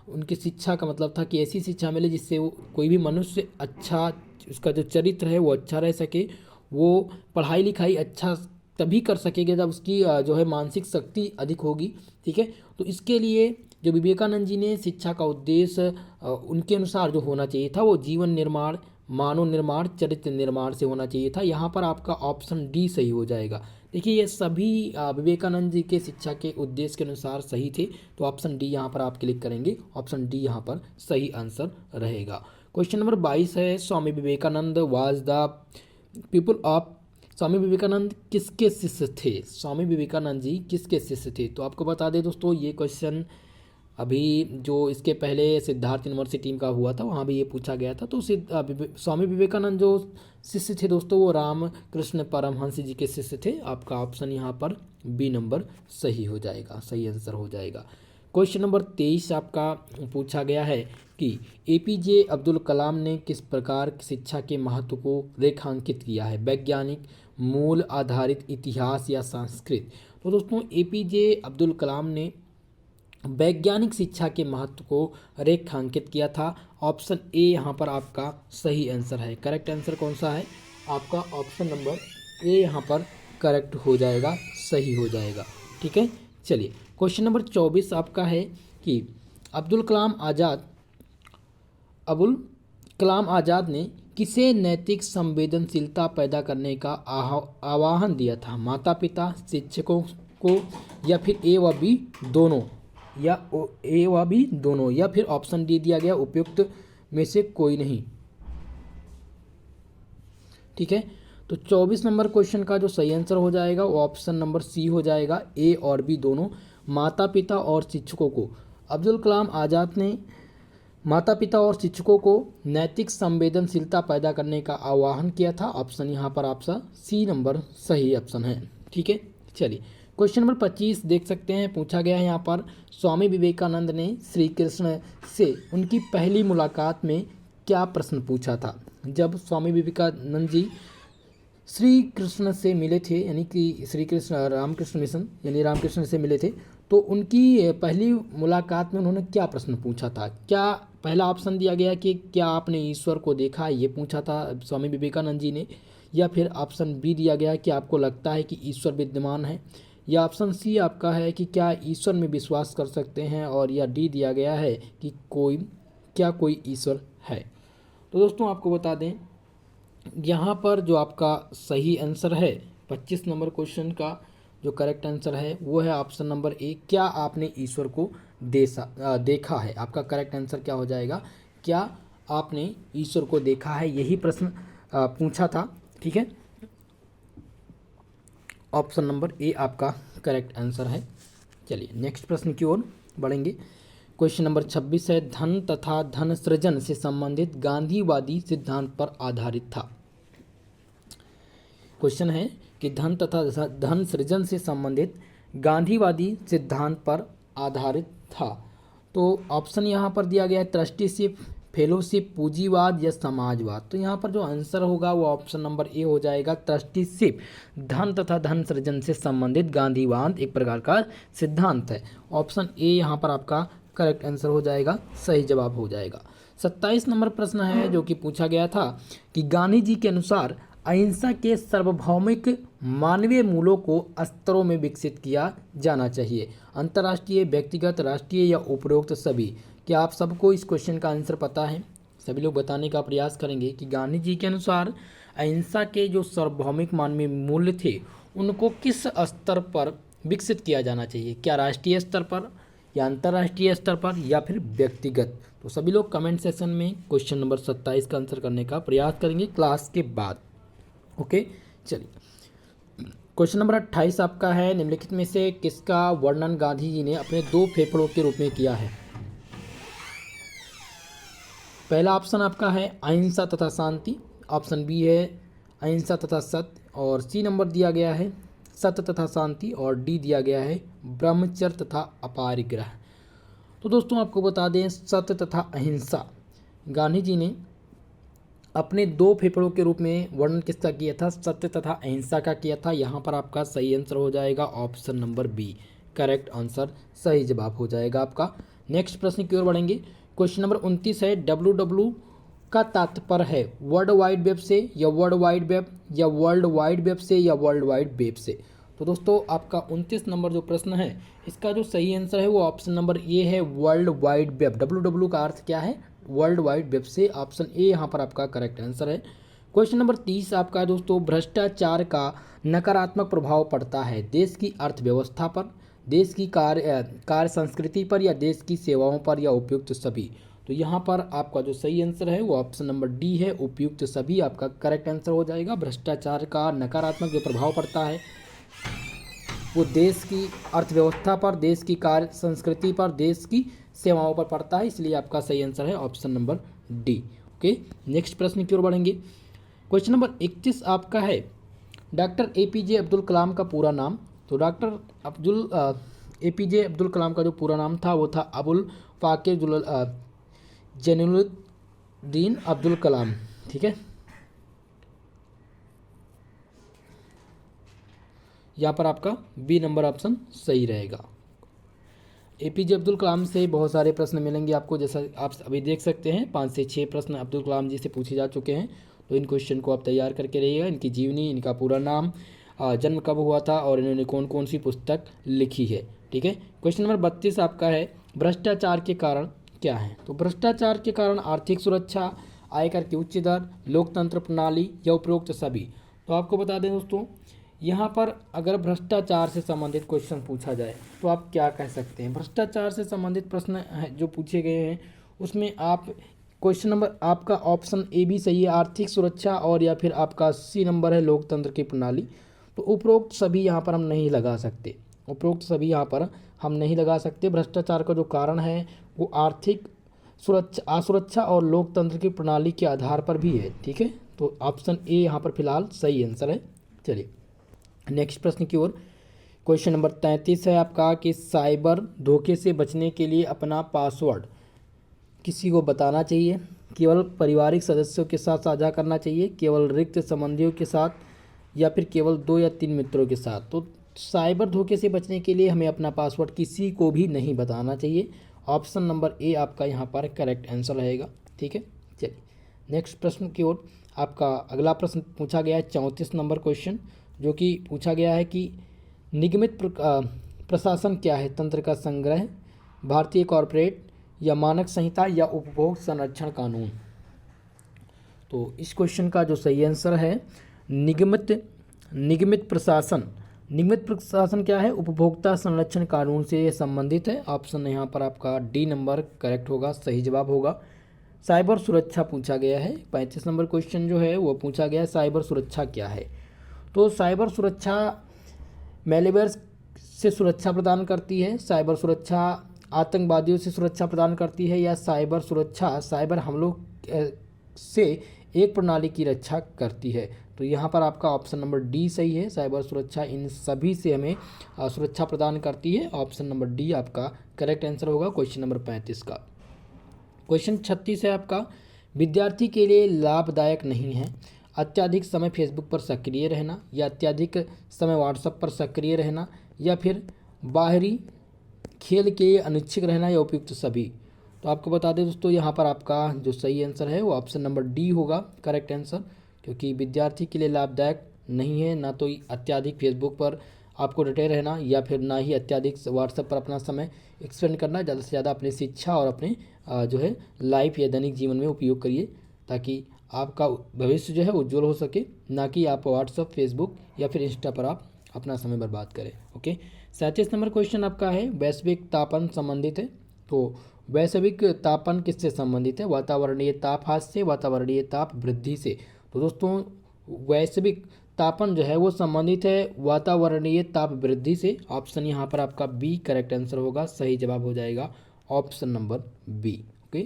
A: उनकी शिक्षा का मतलब था कि ऐसी शिक्षा मिले जिससे वो कोई भी मनुष्य अच्छा, उसका जो चरित्र है वो अच्छा रह सके, वो पढ़ाई लिखाई अच्छा तभी कर सकेगा जब उसकी जो है मानसिक शक्ति अधिक होगी। ठीक है, तो इसके लिए जो विवेकानंद जी ने शिक्षा का उद्देश्य उनके अनुसार जो होना चाहिए था वो जीवन निर्माण, मानव निर्माण, चरित्र निर्माण से होना चाहिए था। यहाँ पर आपका ऑप्शन डी सही हो जाएगा। देखिए ये सभी विवेकानंद जी के शिक्षा के उद्देश्य के अनुसार सही थे, तो ऑप्शन डी यहाँ पर आप क्लिक करेंगे, ऑप्शन डी यहाँ पर सही आंसर रहेगा। क्वेश्चन नंबर 22 है, Swami Vivekananda was the people of, Swami Vivekananda किसके शिष्य थे। स्वामी विवेकानंद जी किसके शिष्य थे, तो आपको बता दें दोस्तों ये क्वेश्चन अभी जो इसके पहले सिद्धार्थ यूनिवर्सिटी का हुआ था वहाँ भी ये पूछा गया था। तो स्वामी विवेकानंद जो शिष्य थे दोस्तों वो राम कृष्ण परमहंस जी के शिष्य थे। आपका ऑप्शन यहाँ पर बी नंबर सही हो जाएगा, सही आंसर हो जाएगा। क्वेश्चन नंबर 23 आपका पूछा गया है कि एपीजे अब्दुल कलाम ने किस प्रकार की शिक्षा के महत्व को रेखांकित किया है, वैज्ञानिक, मूल आधारित, इतिहास या संस्कृत। तो दोस्तों एपीजे अब्दुल कलाम ने वैज्ञानिक शिक्षा के महत्व को रेखांकित किया था। ऑप्शन ए यहाँ पर आपका सही आंसर है। करेक्ट आंसर कौन सा है, आपका ऑप्शन नंबर ए यहाँ पर करेक्ट हो जाएगा, सही हो जाएगा। ठीक है, चलिए क्वेश्चन नंबर 24 आपका है कि अब्दुल कलाम आज़ाद ने किसे नैतिक संवेदनशीलता पैदा करने का आह्वान दिया था, माता पिता, शिक्षकों को, या फिर ए व बी दोनों, या फिर ऑप्शन डी दिया गया उपयुक्त में से कोई नहीं। ठीक है, तो 24 नंबर क्वेश्चन का जो सही आंसर हो जाएगा वो ऑप्शन नंबर सी हो जाएगा, ए और बी दोनों, माता पिता और शिक्षकों को। अब्दुल कलाम आज़ाद ने माता पिता और शिक्षकों को नैतिक संवेदनशीलता पैदा करने का आह्वान किया था। ऑप्शन यहाँ पर आपका सी नंबर सही ऑप्शन है। ठीक है, चलिए क्वेश्चन नंबर 25 देख सकते हैं, पूछा गया है यहाँ पर, स्वामी विवेकानंद ने श्री कृष्ण से उनकी पहली मुलाकात में क्या प्रश्न पूछा था। जब स्वामी विवेकानंद जी श्री कृष्ण से मिले थे, यानी कि श्री कृष्ण रामकृष्ण मिशन यानी रामकृष्ण से मिले थे, तो उनकी पहली मुलाकात में उन्होंने क्या प्रश्न पूछा था। क्या पहला ऑप्शन दिया गया कि क्या आपने ईश्वर को देखा, ये पूछा था स्वामी विवेकानंद जी ने, या फिर ऑप्शन बी दिया गया कि आपको लगता है कि ईश्वर विद्यमान है, या ऑप्शन सी आपका है कि क्या ईश्वर में विश्वास कर सकते हैं, और या डी दिया गया है कि कोई ईश्वर है। तो दोस्तों आपको बता दें यहाँ पर जो आपका सही आंसर है 25 नंबर क्वेश्चन का जो करेक्ट आंसर है वो है ऑप्शन नंबर ए, क्या आपने ईश्वर को देखा है। आपका करेक्ट आंसर क्या हो जाएगा, क्या आपने ईश्वर को देखा है, यही प्रश्न पूछा था। ठीक है, ऑप्शन नंबर ए आपका करेक्ट आंसर है। चलिए नेक्स्ट प्रश्न की ओर बढ़ेंगे। क्वेश्चन नंबर 26 है, धन तथा धन सृजन से संबंधित गांधीवादी सिद्धांत पर आधारित था। क्वेश्चन है कि धन तथा धन सृजन से संबंधित गांधीवादी सिद्धांत पर आधारित था। तो ऑप्शन यहाँ पर दिया गया है ट्रस्टीशिप, फेलोशिप, पूंजीवाद या समाजवाद। तो यहाँ पर जो आंसर होगा वो ऑप्शन नंबर ए हो जाएगा, ट्रस्टीशिप। धन तथा धन सृजन से संबंधित गांधीवाद एक प्रकार का सिद्धांत है। ऑप्शन ए यहाँ पर आपका करेक्ट आंसर हो जाएगा, सही जवाब हो जाएगा। 27 नंबर प्रश्न है जो कि पूछा गया था कि गांधी जी के अनुसार अहिंसा के सार्वभौमिक मानवीय मूल्यों को स्तरों में विकसित किया जाना चाहिए, अंतर्राष्ट्रीय, व्यक्तिगत, राष्ट्रीय या उपरोक्त सभी। क्या आप सबको इस क्वेश्चन का आंसर पता है? सभी लोग बताने का प्रयास करेंगे कि गांधी जी के अनुसार अहिंसा के जो सार्वभौमिक मानवीय मूल्य थे उनको किस स्तर पर विकसित किया जाना चाहिए, क्या राष्ट्रीय स्तर पर या अंतर्राष्ट्रीय स्तर पर या फिर व्यक्तिगत? तो सभी लोग कमेंट सेक्शन में क्वेश्चन नंबर 27 का आंसर करने का प्रयास करेंगे क्लास के बाद। ओके, चलिए क्वेश्चन नंबर 28 आपका है, निम्नलिखित में से किसका वर्णन गांधी जी ने अपने 2 फेफड़ों के रूप में किया है? पहला ऑप्शन आपका है अहिंसा तथा शांति, ऑप्शन बी है अहिंसा तथा सत्य, और सी नंबर दिया गया है सत्य तथा शांति, और डी दिया गया है ब्रह्मचर्य तथा अपरिग्रह। तो दोस्तों आपको बता दें, सत्य तथा अहिंसा गांधी जी ने अपने 2 फेफड़ों के रूप में वर्णन किसका किया था? सत्य तथा अहिंसा का किया था। यहाँ पर आपका सही आंसर हो जाएगा option number B, correct answer, सही जवाब हो जाएगा आपका। नेक्स्ट प्रश्न की ओर बढ़ेंगे। क्वेश्चन नंबर 29 है, WW का तात्पर्य है वर्ल्ड वाइड वेब से या वर्ल्ड वाइड वेब या वर्ल्ड वाइड वेब से या वर्ल्ड वाइड वेब से? तो दोस्तों आपका 29 नंबर जो प्रश्न है इसका जो सही आंसर है वो ऑप्शन नंबर ए है, वर्ल्ड वाइड वेब। WW का अर्थ क्या है? वर्ल्ड वाइड वेब से, ऑप्शन ए यहाँ पर आपका करेक्ट आंसर है। क्वेश्चन नंबर 30 आपका है दोस्तों, भ्रष्टाचार का नकारात्मक प्रभाव पड़ता है देश की अर्थव्यवस्था पर, देश की कार्य संस्कृति पर या देश की सेवाओं पर या उपयुक्त सभी? तो यहाँ पर आपका जो सही आंसर है वो ऑप्शन नंबर डी है, उपयुक्त सभी आपका करेक्ट आंसर हो जाएगा। भ्रष्टाचार का नकारात्मक जो प्रभाव पड़ता है वो देश की अर्थव्यवस्था पर, देश की कार्य संस्कृति पर, देश की सेवाओं पर पड़ता है, इसलिए आपका सही आंसर है option number D. Okay, next प्रश्न की ओर बढ़ेंगे। क्वेश्चन नंबर 31 आपका है, डॉक्टर APJ अब्दुल कलाम का पूरा नाम। तो डॉक्टर APJ अब्दुल कलाम का जो पूरा नाम था वो था अबुल फाकिर जैनुलब्दीन अब्दुल कलाम, ठीक है। यहाँ पर आपका बी नंबर ऑप्शन सही रहेगा। APJ अब्दुल कलाम से बहुत सारे प्रश्न मिलेंगे आपको, जैसा आप अभी देख सकते हैं 5 से 6 प्रश्न अब्दुल कलाम जी से पूछे जा चुके हैं। तो इन क्वेश्चन को आप तैयार करके रहिएगा। इनकी जीवनी, इनका पूरा नाम, जन्म कब हुआ था और इन्होंने कौन कौन सी पुस्तक लिखी है, ठीक है। क्वेश्चन नंबर 32 आपका है, भ्रष्टाचार के कारण क्या है? तो भ्रष्टाचार के कारण आर्थिक सुरक्षा, आयकर की उच्च दर, लोकतंत्र प्रणाली या उपरोक्त सभी? तो आपको बता दें दोस्तों, यहाँ पर अगर भ्रष्टाचार से संबंधित क्वेश्चन पूछा जाए तो आप क्या कह सकते हैं? भ्रष्टाचार से संबंधित प्रश्न जो पूछे गए हैं उसमें आप क्वेश्चन नंबर आपका ऑप्शन ए भी सही है, आर्थिक सुरक्षा, और या फिर आपका सी नंबर है लोकतंत्र की प्रणाली। तो उपरोक्त सभी यहाँ पर हम नहीं लगा सकते, उपरोक्त सभी यहाँ पर हम नहीं लगा सकते। भ्रष्टाचार का जो कारण है वो आर्थिक असुरक्षा और लोकतंत्र की प्रणाली के आधार पर भी है, ठीक है। तो ऑप्शन ए यहाँ पर फिलहाल सही आंसर है। चलिए नेक्स्ट प्रश्न की ओर। क्वेश्चन नंबर 33 है आपका कि साइबर धोखे से बचने के लिए अपना पासवर्ड किसी को बताना चाहिए, केवल पारिवारिक सदस्यों के साथ साझा करना चाहिए, केवल रिक्त संबंधियों के साथ, या फिर केवल 2 या 3 मित्रों के साथ? तो साइबर धोखे से बचने के लिए हमें अपना पासवर्ड किसी को भी नहीं बताना चाहिए। ऑप्शन नंबर ए आपका यहाँ पर करेक्ट आंसर रहेगा, ठीक है। चलिए नेक्स्ट प्रश्न की ओर। आपका अगला प्रश्न पूछा गया है 34 नंबर क्वेश्चन, जो कि पूछा गया है कि निगमित प्रशासन क्या है? तंत्र का संग्रह, भारतीय कॉर्पोरेट या मानक संहिता या उपभोग संरक्षण कानून? तो इस क्वेश्चन का जो सही आंसर है निगमित प्रशासन। निगमित प्रशासन क्या है? उपभोक्ता संरक्षण कानून से संबंधित है। ऑप्शन यहाँ पर आपका डी नंबर करेक्ट होगा, सही जवाब होगा। साइबर सुरक्षा पूछा गया है, 35 नंबर क्वेश्चन जो है वो पूछा गया है, साइबर सुरक्षा क्या है? तो साइबर सुरक्षा मैलवेयर से सुरक्षा प्रदान करती है, साइबर सुरक्षा आतंकवादियों से सुरक्षा प्रदान करती है, या साइबर सुरक्षा साइबर हमलों से एक प्रणाली की रक्षा करती है? तो यहाँ पर आपका ऑप्शन नंबर डी सही है, साइबर सुरक्षा इन सभी से हमें सुरक्षा प्रदान करती है। ऑप्शन नंबर डी आपका करेक्ट आंसर होगा क्वेश्चन नंबर 35 का। क्वेश्चन 36 है आपका, विद्यार्थी के लिए लाभदायक नहीं है अत्यधिक समय फेसबुक पर सक्रिय रहना, या अत्यधिक समय व्हाट्सएप पर सक्रिय रहना, या फिर बाहरी खेल के लिए अनिच्छुक रहना, या उपयुक्त सभी? तो तो आपको बता दें दोस्तों, यहाँ पर आपका जो सही आंसर है वो ऑप्शन नंबर डी होगा करेक्ट आंसर, क्योंकि विद्यार्थी के लिए लाभदायक नहीं है, ना तो अत्यधिक फेसबुक पर आपको डटे रहना या फिर ना ही अत्यधिक व्हाट्सएप पर अपना समय एक्सपेंड करना। ज़्यादा से ज़्यादा अपनी शिक्षा और अपने जो है लाइफ या दैनिक जीवन में उपयोग करिए, ताकि आपका भविष्य जो है उज्जवल हो सके, ना कि आप व्हाट्सएप, फेसबुक या फिर इंस्टा पर आप अपना समय बर्बाद करें। ओके, 37 नंबर क्वेश्चन आपका है वैश्विक तापन संबंधित है। तो वैश्विक तापन किससे संबंधित है? वातावरणीय ताप ह्रास से, वातावरणीय ताप वृद्धि से। तो दोस्तों वैश्विक तापन जो है वो संबंधित है वातावरणीय ताप वृद्धि से। ऑप्शन यहाँ पर आपका बी करेक्ट आंसर होगा, सही जवाब हो जाएगा option number B. Okay,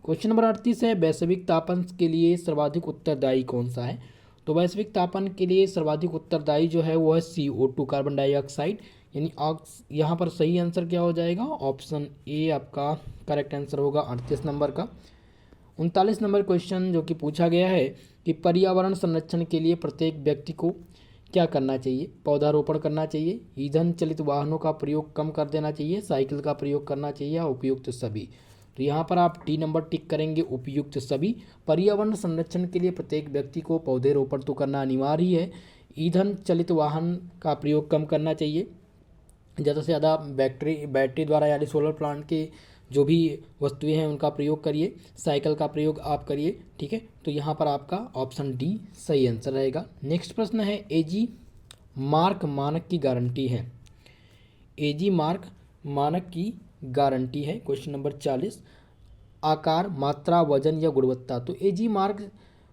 A: question number 38 है वैश्विक तापन के लिए सर्वाधिक उत्तरदायी कौन सा है? तो वैश्विक तापन के लिए सर्वाधिक उत्तरदायी जो है वो है CO2 कार्बन डाइऑक्साइड, यानी यहाँ पर सही आंसर क्या हो जाएगा? ऑप्शन ए आपका करेक्ट आंसर होगा 38 नंबर का। 39 नंबर क्वेश्चन जो कि पूछा गया है कि पर्यावरण संरक्षण के लिए प्रत्येक व्यक्ति को क्या करना चाहिए? पौधारोपण करना चाहिए, ईंधन चलित वाहनों का प्रयोग कम कर देना चाहिए, साइकिल का प्रयोग करना चाहिए या उपयुक्त सभी। तो यहाँ पर आप डी नंबर टिक करेंगे, उपयुक्त सभी। पर्यावरण संरक्षण के लिए प्रत्येक व्यक्ति को पौधेरोपण तो करना अनिवार्य है, ईंधन चलित वाहन का प्रयोग कम करना चाहिए, ज़्यादा से ज़्यादा बैटरी द्वारा यानी सोलर प्लांट के जो भी वस्तुएं हैं उनका प्रयोग करिए, साइकिल का प्रयोग आप करिए। ठीक है, तो यहाँ पर आपका ऑप्शन डी सही आंसर रहेगा। नेक्स्ट प्रश्न है एजी मार्क मानक की गारंटी है। एजी मार्क मानक की गारंटी है। क्वेश्चन नंबर 40 आकार, मात्रा, वजन या गुणवत्ता। तो एजी मार्क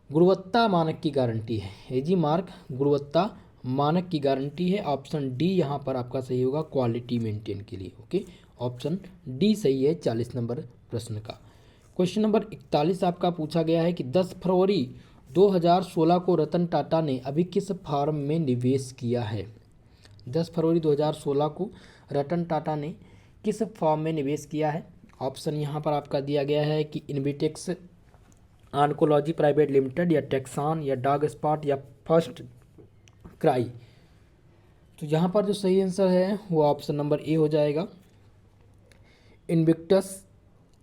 A: गुणवत्ता मानक की गारंटी है। एजी मार्क गुणवत्ता मानक की गारंटी है। ऑप्शन डी यहाँ पर आपका सही होगा क्वालिटी मेंटेन के लिए। ओके, ऑप्शन डी सही है 40 नंबर प्रश्न का। क्वेश्चन नंबर 41 आपका पूछा गया है कि 10 फरवरी 2016 को रतन टाटा ने अभी किस फर्म में निवेश किया है? 10 फरवरी 2016 को रतन टाटा ने किस फर्म में निवेश किया है? ऑप्शन यहाँ पर आपका दिया गया है कि इन्विटेक्स ऑन्कोलॉजी प्राइवेट लिमिटेड या टेक्सान या डॉग स्पॉट या फर्स्ट क्राई। तो यहाँ पर जो सही आंसर है वो ऑप्शन नंबर ए हो जाएगा, इन्विक्टस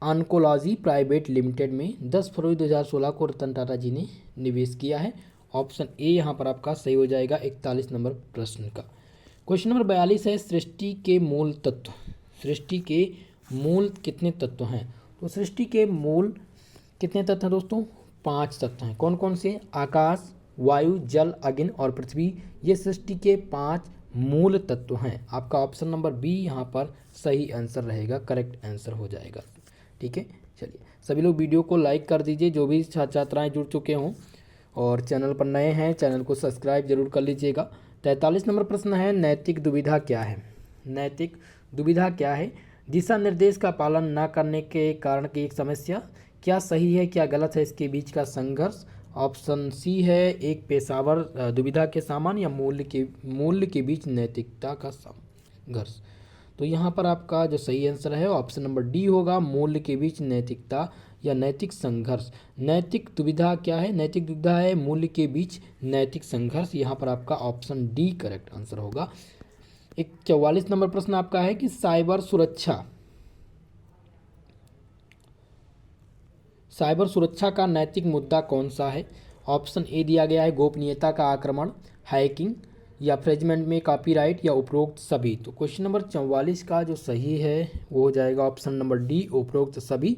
A: ऑन्कोलॉजी प्राइवेट लिमिटेड में 10 फरवरी 2016 को रतन टाटा जी ने निवेश किया है। ऑप्शन ए यहाँ पर आपका सही हो जाएगा 41 नंबर प्रश्न का। क्वेश्चन नंबर 42 है सृष्टि के मूल तत्व। सृष्टि के मूल कितने तत्व हैं? तो सृष्टि के मूल कितने तत्व हैं दोस्तों? 5 तत्व हैं। कौन कौन से? आकाश, वायु, जल, अग्नि और पृथ्वी। ये सृष्टि के 5 मूल तत्व हैं। आपका ऑप्शन नंबर बी यहाँ पर सही आंसर रहेगा, करेक्ट आंसर हो जाएगा। ठीक है, चलिए सभी लोग वीडियो को लाइक कर दीजिए, जो भी छात्र छात्राएँ जुड़ चुके हों, और चैनल पर नए हैं चैनल को सब्सक्राइब जरूर कर लीजिएगा। 43 नंबर प्रश्न है नैतिक दुविधा क्या है? नैतिक दुविधा क्या है? दिशा निर्देश का पालन न करने के कारण की एक समस्या, क्या सही है क्या गलत है, इसके बीच का संघर्ष। ऑप्शन सी है एक पेशावर दुविधा के सामान या मूल्य के बीच नैतिकता का संघर्ष। तो यहाँ पर आपका जो सही आंसर है ऑप्शन नंबर डी होगा, मूल्य के बीच नैतिकता या नैतिक संघर्ष। नैतिक दुविधा क्या है? नैतिक दुविधा है मूल्य के बीच नैतिक संघर्ष। यहाँ पर आपका ऑप्शन डी करेक्ट आंसर होगा। एक 44 नंबर प्रश्न आपका है कि साइबर सुरक्षा का नैतिक मुद्दा कौन सा है? ऑप्शन ए दिया गया है गोपनीयता का आक्रमण, हैकिंग या फ्रेजमेंट में कॉपीराइट या उपरोक्त सभी। तो क्वेश्चन नंबर 44 का जो सही है वो हो जाएगा ऑप्शन नंबर डी, उपरोक्त सभी।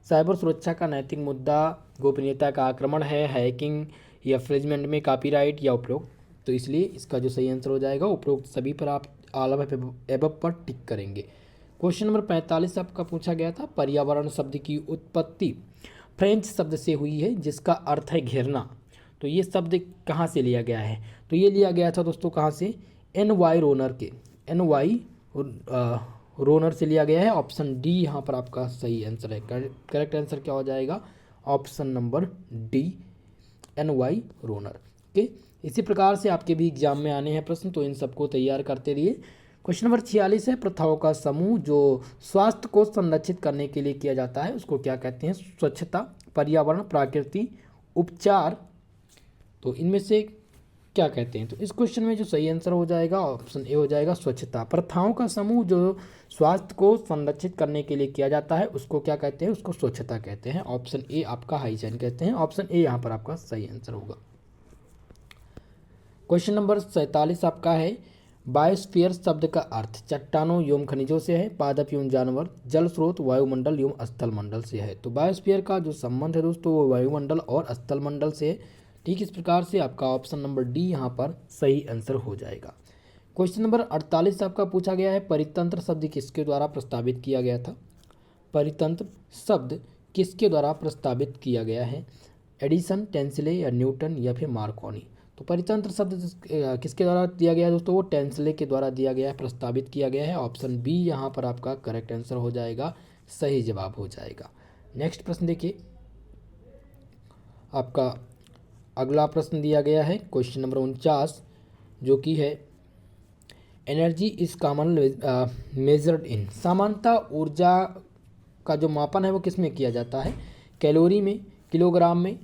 A: साइबर सुरक्षा का नैतिक मुद्दा गोपनीयता का आक्रमण है, हैकिंग या फ्रेजमेंट में कॉपीराइट या उपरोक्त। तो इसलिए इसका जो सही आंसर हो जाएगा उपरोक्त सभी पर आप ऑल ऑफ एबव पर टिक करेंगे। क्वेश्चन नंबर 45 आपका पूछा गया था पर्यावरण शब्द की उत्पत्ति फ्रेंच शब्द से हुई है जिसका अर्थ है घेरना। तो ये शब्द कहाँ से लिया गया है? तो ये लिया गया था दोस्तों कहाँ से? NY रोनर से लिया गया है। ऑप्शन डी यहाँ पर आपका सही आंसर है। करेक्ट आंसर क्या हो जाएगा? ऑप्शन नंबर डी, NY रोनर। ओके, इसी प्रकार से आपके भी एग्जाम में आने हैं प्रश्न, तो इन सबको तैयार करते रहिए। क्वेश्चन नंबर 46 है प्रथाओं का समूह जो स्वास्थ्य को संरक्षित करने के लिए किया जाता है उसको क्या कहते हैं? स्वच्छता, पर्यावरण, प्रकृति, उपचार। तो इनमें से क्या कहते हैं? तो इस क्वेश्चन में जो सही आंसर हो जाएगा ऑप्शन ए हो जाएगा स्वच्छता। प्रथाओं का समूह जो स्वास्थ्य को संरक्षित करने के लिए किया जाता है उसको क्या कहते हैं? उसको स्वच्छता कहते हैं। ऑप्शन ए आपका हाइजीन कहते हैं। ऑप्शन ए यहाँ पर आपका सही आंसर होगा। क्वेश्चन नंबर 47 आपका है, बायोस्फीयर शब्द का अर्थ चट्टानों एवं खनिजों से है, पादप एवं जानवर, जल स्रोत, वायुमंडल एवं स्थल मंडल से है। तो बायोस्फीयर का जो संबंध है दोस्तों वो वायुमंडल और स्थल मंडल से है। ठीक इस प्रकार से आपका ऑप्शन नंबर डी यहाँ पर सही आंसर हो जाएगा। क्वेश्चन नंबर 48 आपका पूछा गया है, परितंत्र शब्द किसके द्वारा प्रस्तावित किया गया था? परितंत्र शब्द किसके द्वारा प्रस्तावित किया गया है? एडिसन, टेंसले या न्यूटन या फिर मार्कोनी? तो परितंत्र शब्द किसके द्वारा दिया गया है दोस्तों? वो टेंसले के द्वारा दिया गया है, प्रस्तावित किया गया है। ऑप्शन बी यहाँ पर आपका करेक्ट आंसर हो जाएगा, सही जवाब हो जाएगा। नेक्स्ट प्रश्न देखिए, आपका अगला प्रश्न दिया गया है क्वेश्चन नंबर 49, जो कि है energy is common measured in. सामान्यतः ऊर्जा का जो मापन है वो किस में किया जाता है? कैलोरी में, किलोग्राम में,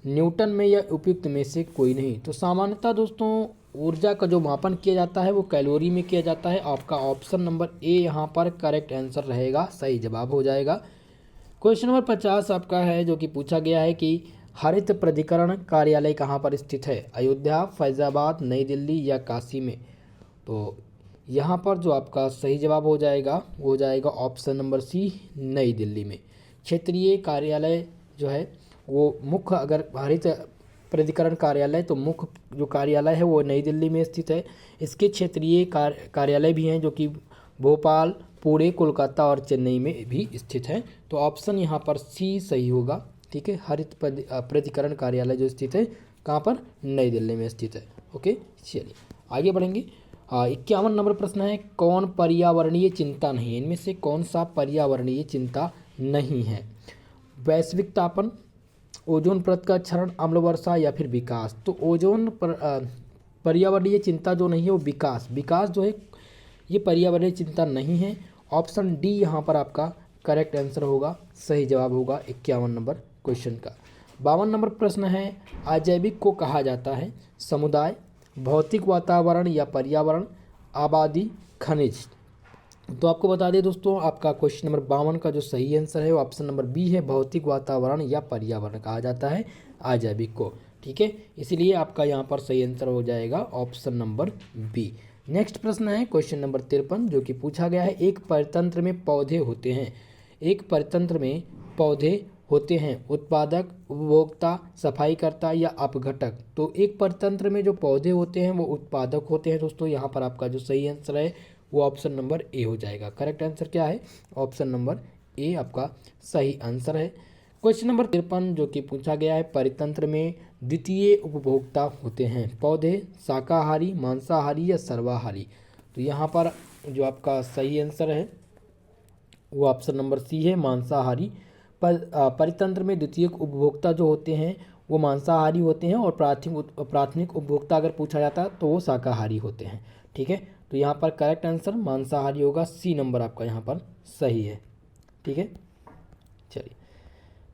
A: न्यूटन में या उपयुक्त में से कोई नहीं। तो सामान्यतः दोस्तों ऊर्जा का जो मापन किया जाता है वो कैलोरी में किया जाता है। आपका ऑप्शन नंबर ए यहाँ पर करेक्ट आंसर रहेगा, सही जवाब हो जाएगा। क्वेश्चन नंबर 50 आपका है, जो कि पूछा गया है कि हरित प्राधिकरण कार्यालय कहाँ पर स्थित है? अयोध्या, फैजाबाद, नई दिल्ली या काशी में? तो यहाँ पर जो आपका सही जवाब हो जाएगा वो हो जाएगा ऑप्शन नंबर सी, नई दिल्ली में। क्षेत्रीय कार्यालय जो है वो मुख्य, अगर हरित प्राधिकरण कार्यालय तो मुख्य जो कार्यालय है वो नई दिल्ली में स्थित है। इसके क्षेत्रीय कार्यालय भी हैं जो कि भोपाल, पुणे, कोलकाता और चेन्नई में भी स्थित है। तो ऑप्शन यहाँ पर सी सही होगा। ठीक है, हरित प्राधिकरण कार्यालय जो स्थित है कहाँ पर? नई दिल्ली में स्थित है। ओके, चलिए आगे बढ़ेंगे। 51 नंबर प्रश्न है, कौन पर्यावरणीय चिंता नहीं है? इनमें से कौन सा पर्यावरणीय चिंता नहीं है? वैश्विक तापन, ओजोन परत का क्षरण, अम्ल वर्षा या फिर विकास? तो ओजोन पर पर्यावरणीय चिंता जो नहीं है वो विकास जो है ये पर्यावरणीय चिंता नहीं है। ऑप्शन डी यहाँ पर आपका करेक्ट आंसर होगा, सही जवाब होगा 51 नंबर क्वेश्चन का। 52 नंबर प्रश्न है, अजैविक को कहा जाता है? समुदाय, भौतिक वातावरण या पर्यावरण, आबादी, खनिज? तो आपको बता दें दोस्तों, आपका क्वेश्चन नंबर 52 का जो सही आंसर है वो ऑप्शन नंबर बी है, भौतिक वातावरण या पर्यावरण कहा जाता है अजैविक को। ठीक है, इसलिए आपका यहाँ पर सही आंसर हो जाएगा ऑप्शन नंबर बी। नेक्स्ट प्रश्न है क्वेश्चन नंबर 53, जो कि पूछा गया है, एक परितंत्र में पौधे होते हैं। एक परितंत्र में पौधे होते हैं उत्पादक, उपभोक्ता, सफाईकर्ता या अपघटक? तो एक परितंत्र में जो पौधे होते हैं वो उत्पादक होते हैं दोस्तों। यहाँ पर आपका जो सही आंसर है वो ऑप्शन नंबर ए हो जाएगा। करेक्ट आंसर क्या है? ऑप्शन नंबर ए आपका सही आंसर है। क्वेश्चन नंबर 53, जो कि पूछा गया है, परितंत्र में द्वितीय उपभोक्ता होते हैं। पौधे, शाकाहारी, मांसाहारी या सर्वाहारी? तो यहाँ पर जो आपका सही आंसर है वो ऑप्शन नंबर सी है, मांसाहारी। परितंत्र में द्वितीय उपभोक्ता जो होते हैं वो मांसाहारी होते हैं और प्राथमिक उपभोक्ता अगर पूछा जाता तो वो शाकाहारी होते हैं। ठीक है, तो यहाँ पर करेक्ट आंसर मांसाहारी होगा, सी नंबर आपका यहाँ पर सही है। ठीक है, चलिए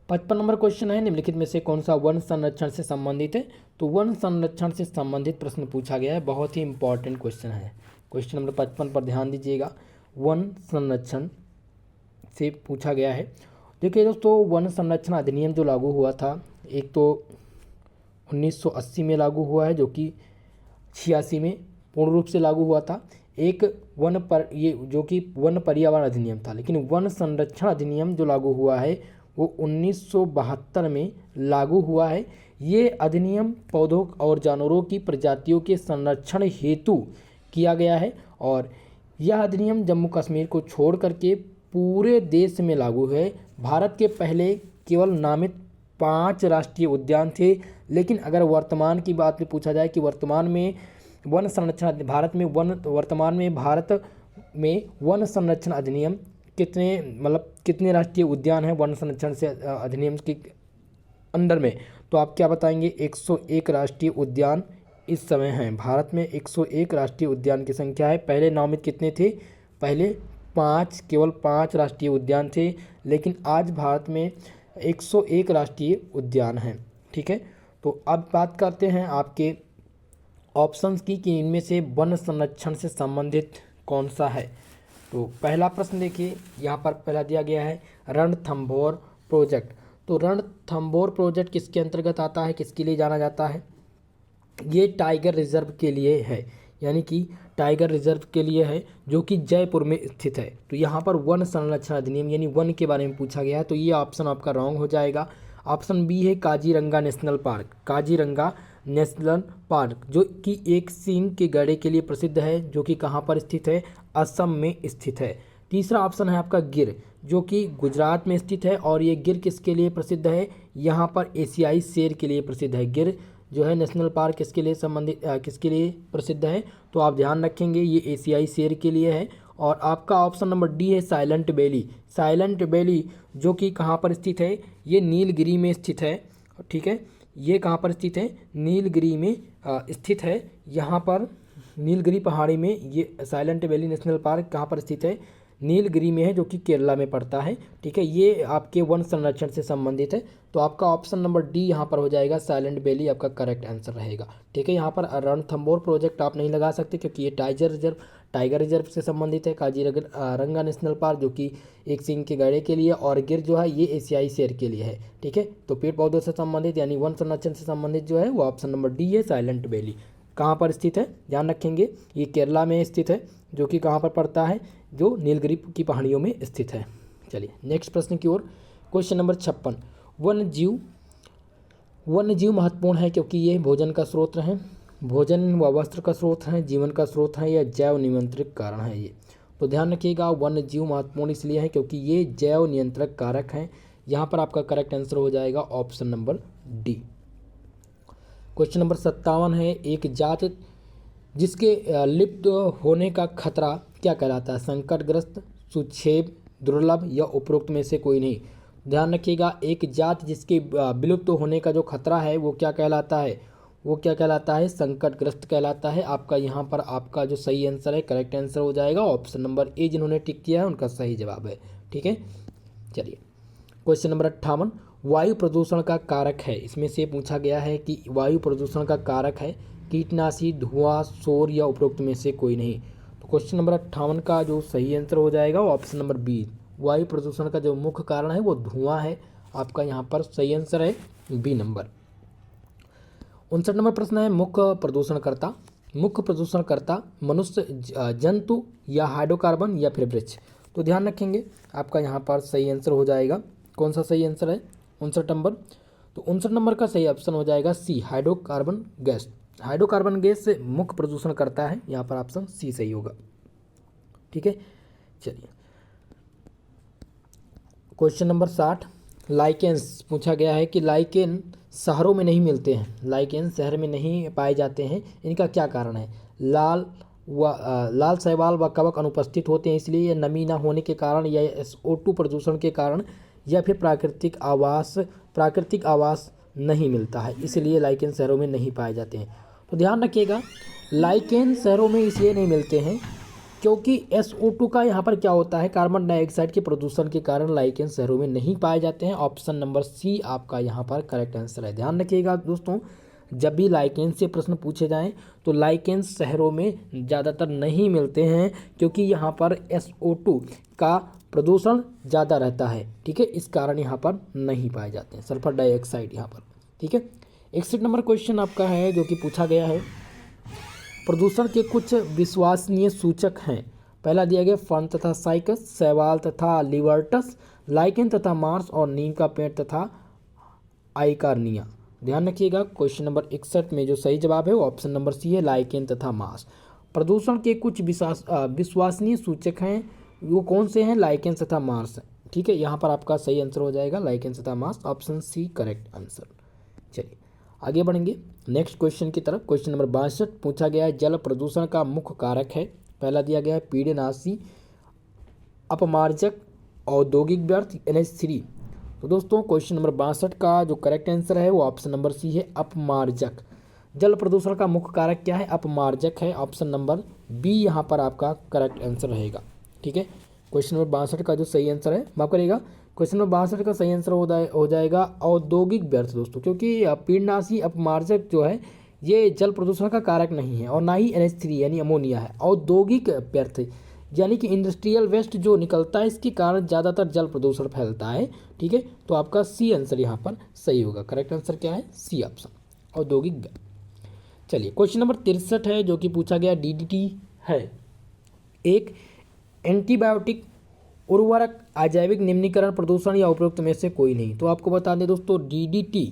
A: 55 नंबर क्वेश्चन है, निम्नलिखित में से कौन सा वन संरक्षण से संबंधित है? तो वन संरक्षण से संबंधित प्रश्न पूछा गया है, बहुत ही इंपॉर्टेंट क्वेश्चन है। क्वेश्चन नंबर 55 पर ध्यान दीजिएगा, वन संरक्षण से पूछा गया है। देखिए दोस्तों, वन संरक्षण अधिनियम जो लागू हुआ था, एक तो 1980 में लागू हुआ है, जो कि 86 में पूर्ण रूप से लागू हुआ था। एक ये जो कि वन पर्यावरण अधिनियम था, लेकिन वन संरक्षण अधिनियम जो लागू हुआ है वो 1972 में लागू हुआ है। ये अधिनियम पौधों और जानवरों की प्रजातियों के संरक्षण हेतु किया गया है और यह अधिनियम जम्मू कश्मीर को छोड़ करके पूरे देश में लागू है। भारत के पहले केवल नामित 5 राष्ट्रीय उद्यान थे, लेकिन अगर वर्तमान की बात में पूछा जाए कि वर्तमान में वन संरक्षण भारत में वन संरक्षण अधिनियम कितने राष्ट्रीय उद्यान हैं वन संरक्षण से अधिनियम के अंडर में? तो आप क्या बताएंगे? 101 राष्ट्रीय उद्यान इस समय हैं भारत में। 101 राष्ट्रीय उद्यान की संख्या है। पहले नामित कितने थे? पहले 5, केवल 5 राष्ट्रीय उद्यान थे, लेकिन आज भारत में 101 राष्ट्रीय उद्यान हैं। ठीक है, तो अब बात करते हैं आपके ऑप्शंस की कि इनमें से वन संरक्षण से संबंधित कौन सा है। तो पहला प्रश्न देखिए, यहाँ पर पहला दिया गया है रणथंभौर प्रोजेक्ट। तो रणथंभौर प्रोजेक्ट किसके अंतर्गत आता है, किसके लिए जाना जाता है? ये टाइगर रिजर्व के लिए है, यानी कि टाइगर रिजर्व के लिए है जो कि जयपुर में स्थित है। तो यहाँ पर वन संरक्षण अधिनियम यानी वन के बारे में पूछा गया है, तो ये ऑप्शन आपका रॉन्ग हो जाएगा। ऑप्शन बी है Kaziranga national park. Kaziranga national park जो कि एक सींग के गड़े के लिए प्रसिद्ध है, जो कि कहाँ पर स्थित है? असम में स्थित है। तीसरा ऑप्शन है आपका गिर, जो कि गुजरात में स्थित है, और ये गिर किसके लिए प्रसिद्ध है? यहाँ पर एशियाई शेर के लिए प्रसिद्ध है। गिर जो है नेशनल पार्क किसके लिए संबंधित किसके लिए प्रसिद्ध है? तो आप ध्यान रखेंगे ये एशियाई शेर के लिए है। और आपका ऑप्शन नंबर डी है साइलेंट वैली। साइलेंट वैली जो कि कहाँ पर स्थित है? ये नीलगिरी में स्थित है, ठीक है। ये कहाँ पर स्थित है? नीलगिरी में स्थित है। यहाँ पर नीलगिरी पहाड़ी में ये साइलेंट वैली नेशनल पार्क कहाँ पर स्थित है? नीलगिरी में है, जो कि केरला में पड़ता है, ठीक है। ये आपके वन संरक्षण से संबंधित है। तो आपका ऑप्शन नंबर डी यहाँ पर हो जाएगा, साइलेंट वैली आपका करेक्ट आंसर रहेगा, ठीक है। यहाँ पर रणथंभौर प्रोजेक्ट आप नहीं लगा सकते क्योंकि ये टाइगर रिजर्व से संबंधित है। काजीरंगा नेशनल पार्क जो कि एक सींग के गड़े के लिए, और गिर जो है ये एशियाई शेर के लिए है, ठीक है। तो पेड़ पौधों से संबंधित यानी वन संरक्षण से संबंधित जो है वो ऑप्शन नंबर डी है, साइलेंट वैली। कहाँ पर स्थित है ध्यान रखेंगे, ये केरला में स्थित है, जो कि कहाँ पर पड़ता है? जो नीलगिरी की पहाड़ियों में स्थित है। चलिए नेक्स्ट प्रश्न की ओर। क्वेश्चन नंबर 56, वन्य जीव महत्वपूर्ण है क्योंकि ये भोजन का स्रोत है, भोजन व वस्त्र का स्रोत है, जीवन का स्रोत है, या जैव नियंत्रित कारण है ये। तो ध्यान रखिएगा वन्य जीव महत्वपूर्ण इसलिए है क्योंकि ये जैव नियंत्रक कारक हैं। यहाँ पर आपका करेक्ट आंसर हो जाएगा option number D. Question number 57 है, एक जात जिसके लिप्त होने का खतरा क्या कहलाता है? संकटग्रस्त, सुक्षेप, दुर्लभ, या उपरोक्त में से कोई नहीं। ध्यान रखिएगा एक जात जिसके विलुप्त होने का जो खतरा है वो क्या कहलाता है? वो क्या कहलाता है? संकटग्रस्त कहलाता है। आपका यहाँ पर आपका जो सही आंसर है, करेक्ट आंसर हो जाएगा ऑप्शन नंबर ए। जिन्होंने टिक किया है उनका सही जवाब है, ठीक है। चलिए क्वेश्चन नंबर 58, वायु प्रदूषण का कारक है। इसमें से पूछा गया है कि वायु प्रदूषण का कारक है कीटनाशी, धुआं, शोर, या उपरोक्त में से कोई नहीं। तो क्वेश्चन नंबर 58 का जो सही आंसर हो जाएगा ऑप्शन नंबर बी। वायु प्रदूषण का जो मुख्य कारण है वो धुआं है। आपका यहाँ पर सही आंसर है बी नंबर। 59 नंबर प्रश्न है, मुख्य प्रदूषणकर्ता मनुष्य, जंतु, या हाइड्रोकार्बन, या फिर वृक्ष। तो ध्यान रखेंगे आपका यहाँ पर सही आंसर हो जाएगा, कौन सा सही आंसर है? 59 नंबर। तो 59 नंबर का सही ऑप्शन हो जाएगा सी, हाइड्रोकार्बन गैस। हाइड्रोकार्बन गैस से मुख्य प्रदूषण करता है, यहाँ पर ऑप्शन सी सही होगा, ठीक है। चलिए क्वेश्चन नंबर 60, लाइकेन्स पूछा गया है कि लाइकेन शहरों में नहीं मिलते हैं, लाइकेन शहर में नहीं पाए जाते हैं, इनका क्या कारण है? लाल शैवाल व कवक अनुपस्थित होते हैं इसलिए, या नमी न होने के कारण, या SO2 प्रदूषण के कारण, या फिर प्राकृतिक आवास नहीं मिलता है इसलिए लाइकेन शहरों में नहीं पाए जाते हैं। तो ध्यान रखिएगा लाइकेन शहरों में इसलिए नहीं मिलते हैं क्योंकि SO2 का यहाँ पर क्या होता है? कार्बन डाइऑक्साइड के प्रदूषण के कारण लाइकेन शहरों में नहीं पाए जाते हैं। ऑप्शन नंबर सी आपका यहाँ पर करेक्ट आंसर है। ध्यान रखिएगा दोस्तों, जब भी लाइकेन से प्रश्न पूछे जाएं तो लाइकेन शहरों में ज़्यादातर नहीं मिलते हैं क्योंकि यहाँ पर SO2 का प्रदूषण ज़्यादा रहता है, ठीक है। इस कारण यहाँ पर नहीं पाए जाते हैं सल्फर डाइऑक्साइड यहाँ पर, ठीक है। 61 नंबर क्वेश्चन आपका है जो कि पूछा गया है, प्रदूषण के कुछ विश्वसनीय सूचक हैं। पहला दिया गया फर्न तथा साइकस, शैवाल तथा लिवर्टस, लाइकेन तथा मार्स, और नीम का पेड़ तथा आइकार्निया। ध्यान रखिएगा क्वेश्चन नंबर 61 में जो सही जवाब है वो ऑप्शन नंबर सी है, लाइकेन तथा मार्स। प्रदूषण के कुछ विश्वसनीय सूचक हैं, वो कौन से हैं? लाइकेन तथा मार्स, ठीक है। यहाँ पर आपका सही आंसर हो जाएगा लाइकेन तथा मार्स, ऑप्शन सी करेक्ट आंसर। चलिए आगे बढ़ेंगे नेक्स्ट क्वेश्चन की तरफ। क्वेश्चन नंबर 62 पूछा गया है, जल प्रदूषण का मुख्य कारक है। पहला दिया गया है पीड़नाशी, अपमार्जक, औद्योगिक व्यर्थ, NH3। तो दोस्तों क्वेश्चन नंबर 62 का जो करेक्ट आंसर है वो ऑप्शन नंबर सी है, अपमार्जक। जल प्रदूषण का मुख्य कारक क्या है? अपमार्जक है। ऑप्शन नंबर बी यहाँ पर आपका करेक्ट आंसर रहेगा, ठीक है। क्वेश्चन नंबर 62 का जो सही आंसर है माफ करिएगा, क्वेश्चन नंबर 62 का सही आंसर हो जाएगा औद्योगिक व्यर्थ दोस्तों, क्योंकि पीड़नाशी अपमार्जक जो है ये जल प्रदूषण का कारक नहीं है, और ना ही NH3 यानी अमोनिया है। औद्योगिक व्यर्थ यानी कि इंडस्ट्रियल वेस्ट जो निकलता है, इसके कारण ज़्यादातर जल प्रदूषण फैलता है। ठीक है, तो आपका सी आंसर यहाँ पर सही होगा। करेक्ट आंसर क्या है? सी ऑप्शन, औद्योगिक। चलिए क्वेश्चन नंबर 63 है जो कि पूछा गया DDT है एक एंटीबायोटिक, उर्वरक, अजैविक, निम्नीकरण, प्रदूषण या उपरोक्त में से कोई नहीं। तो आपको बता दें दोस्तों, DDT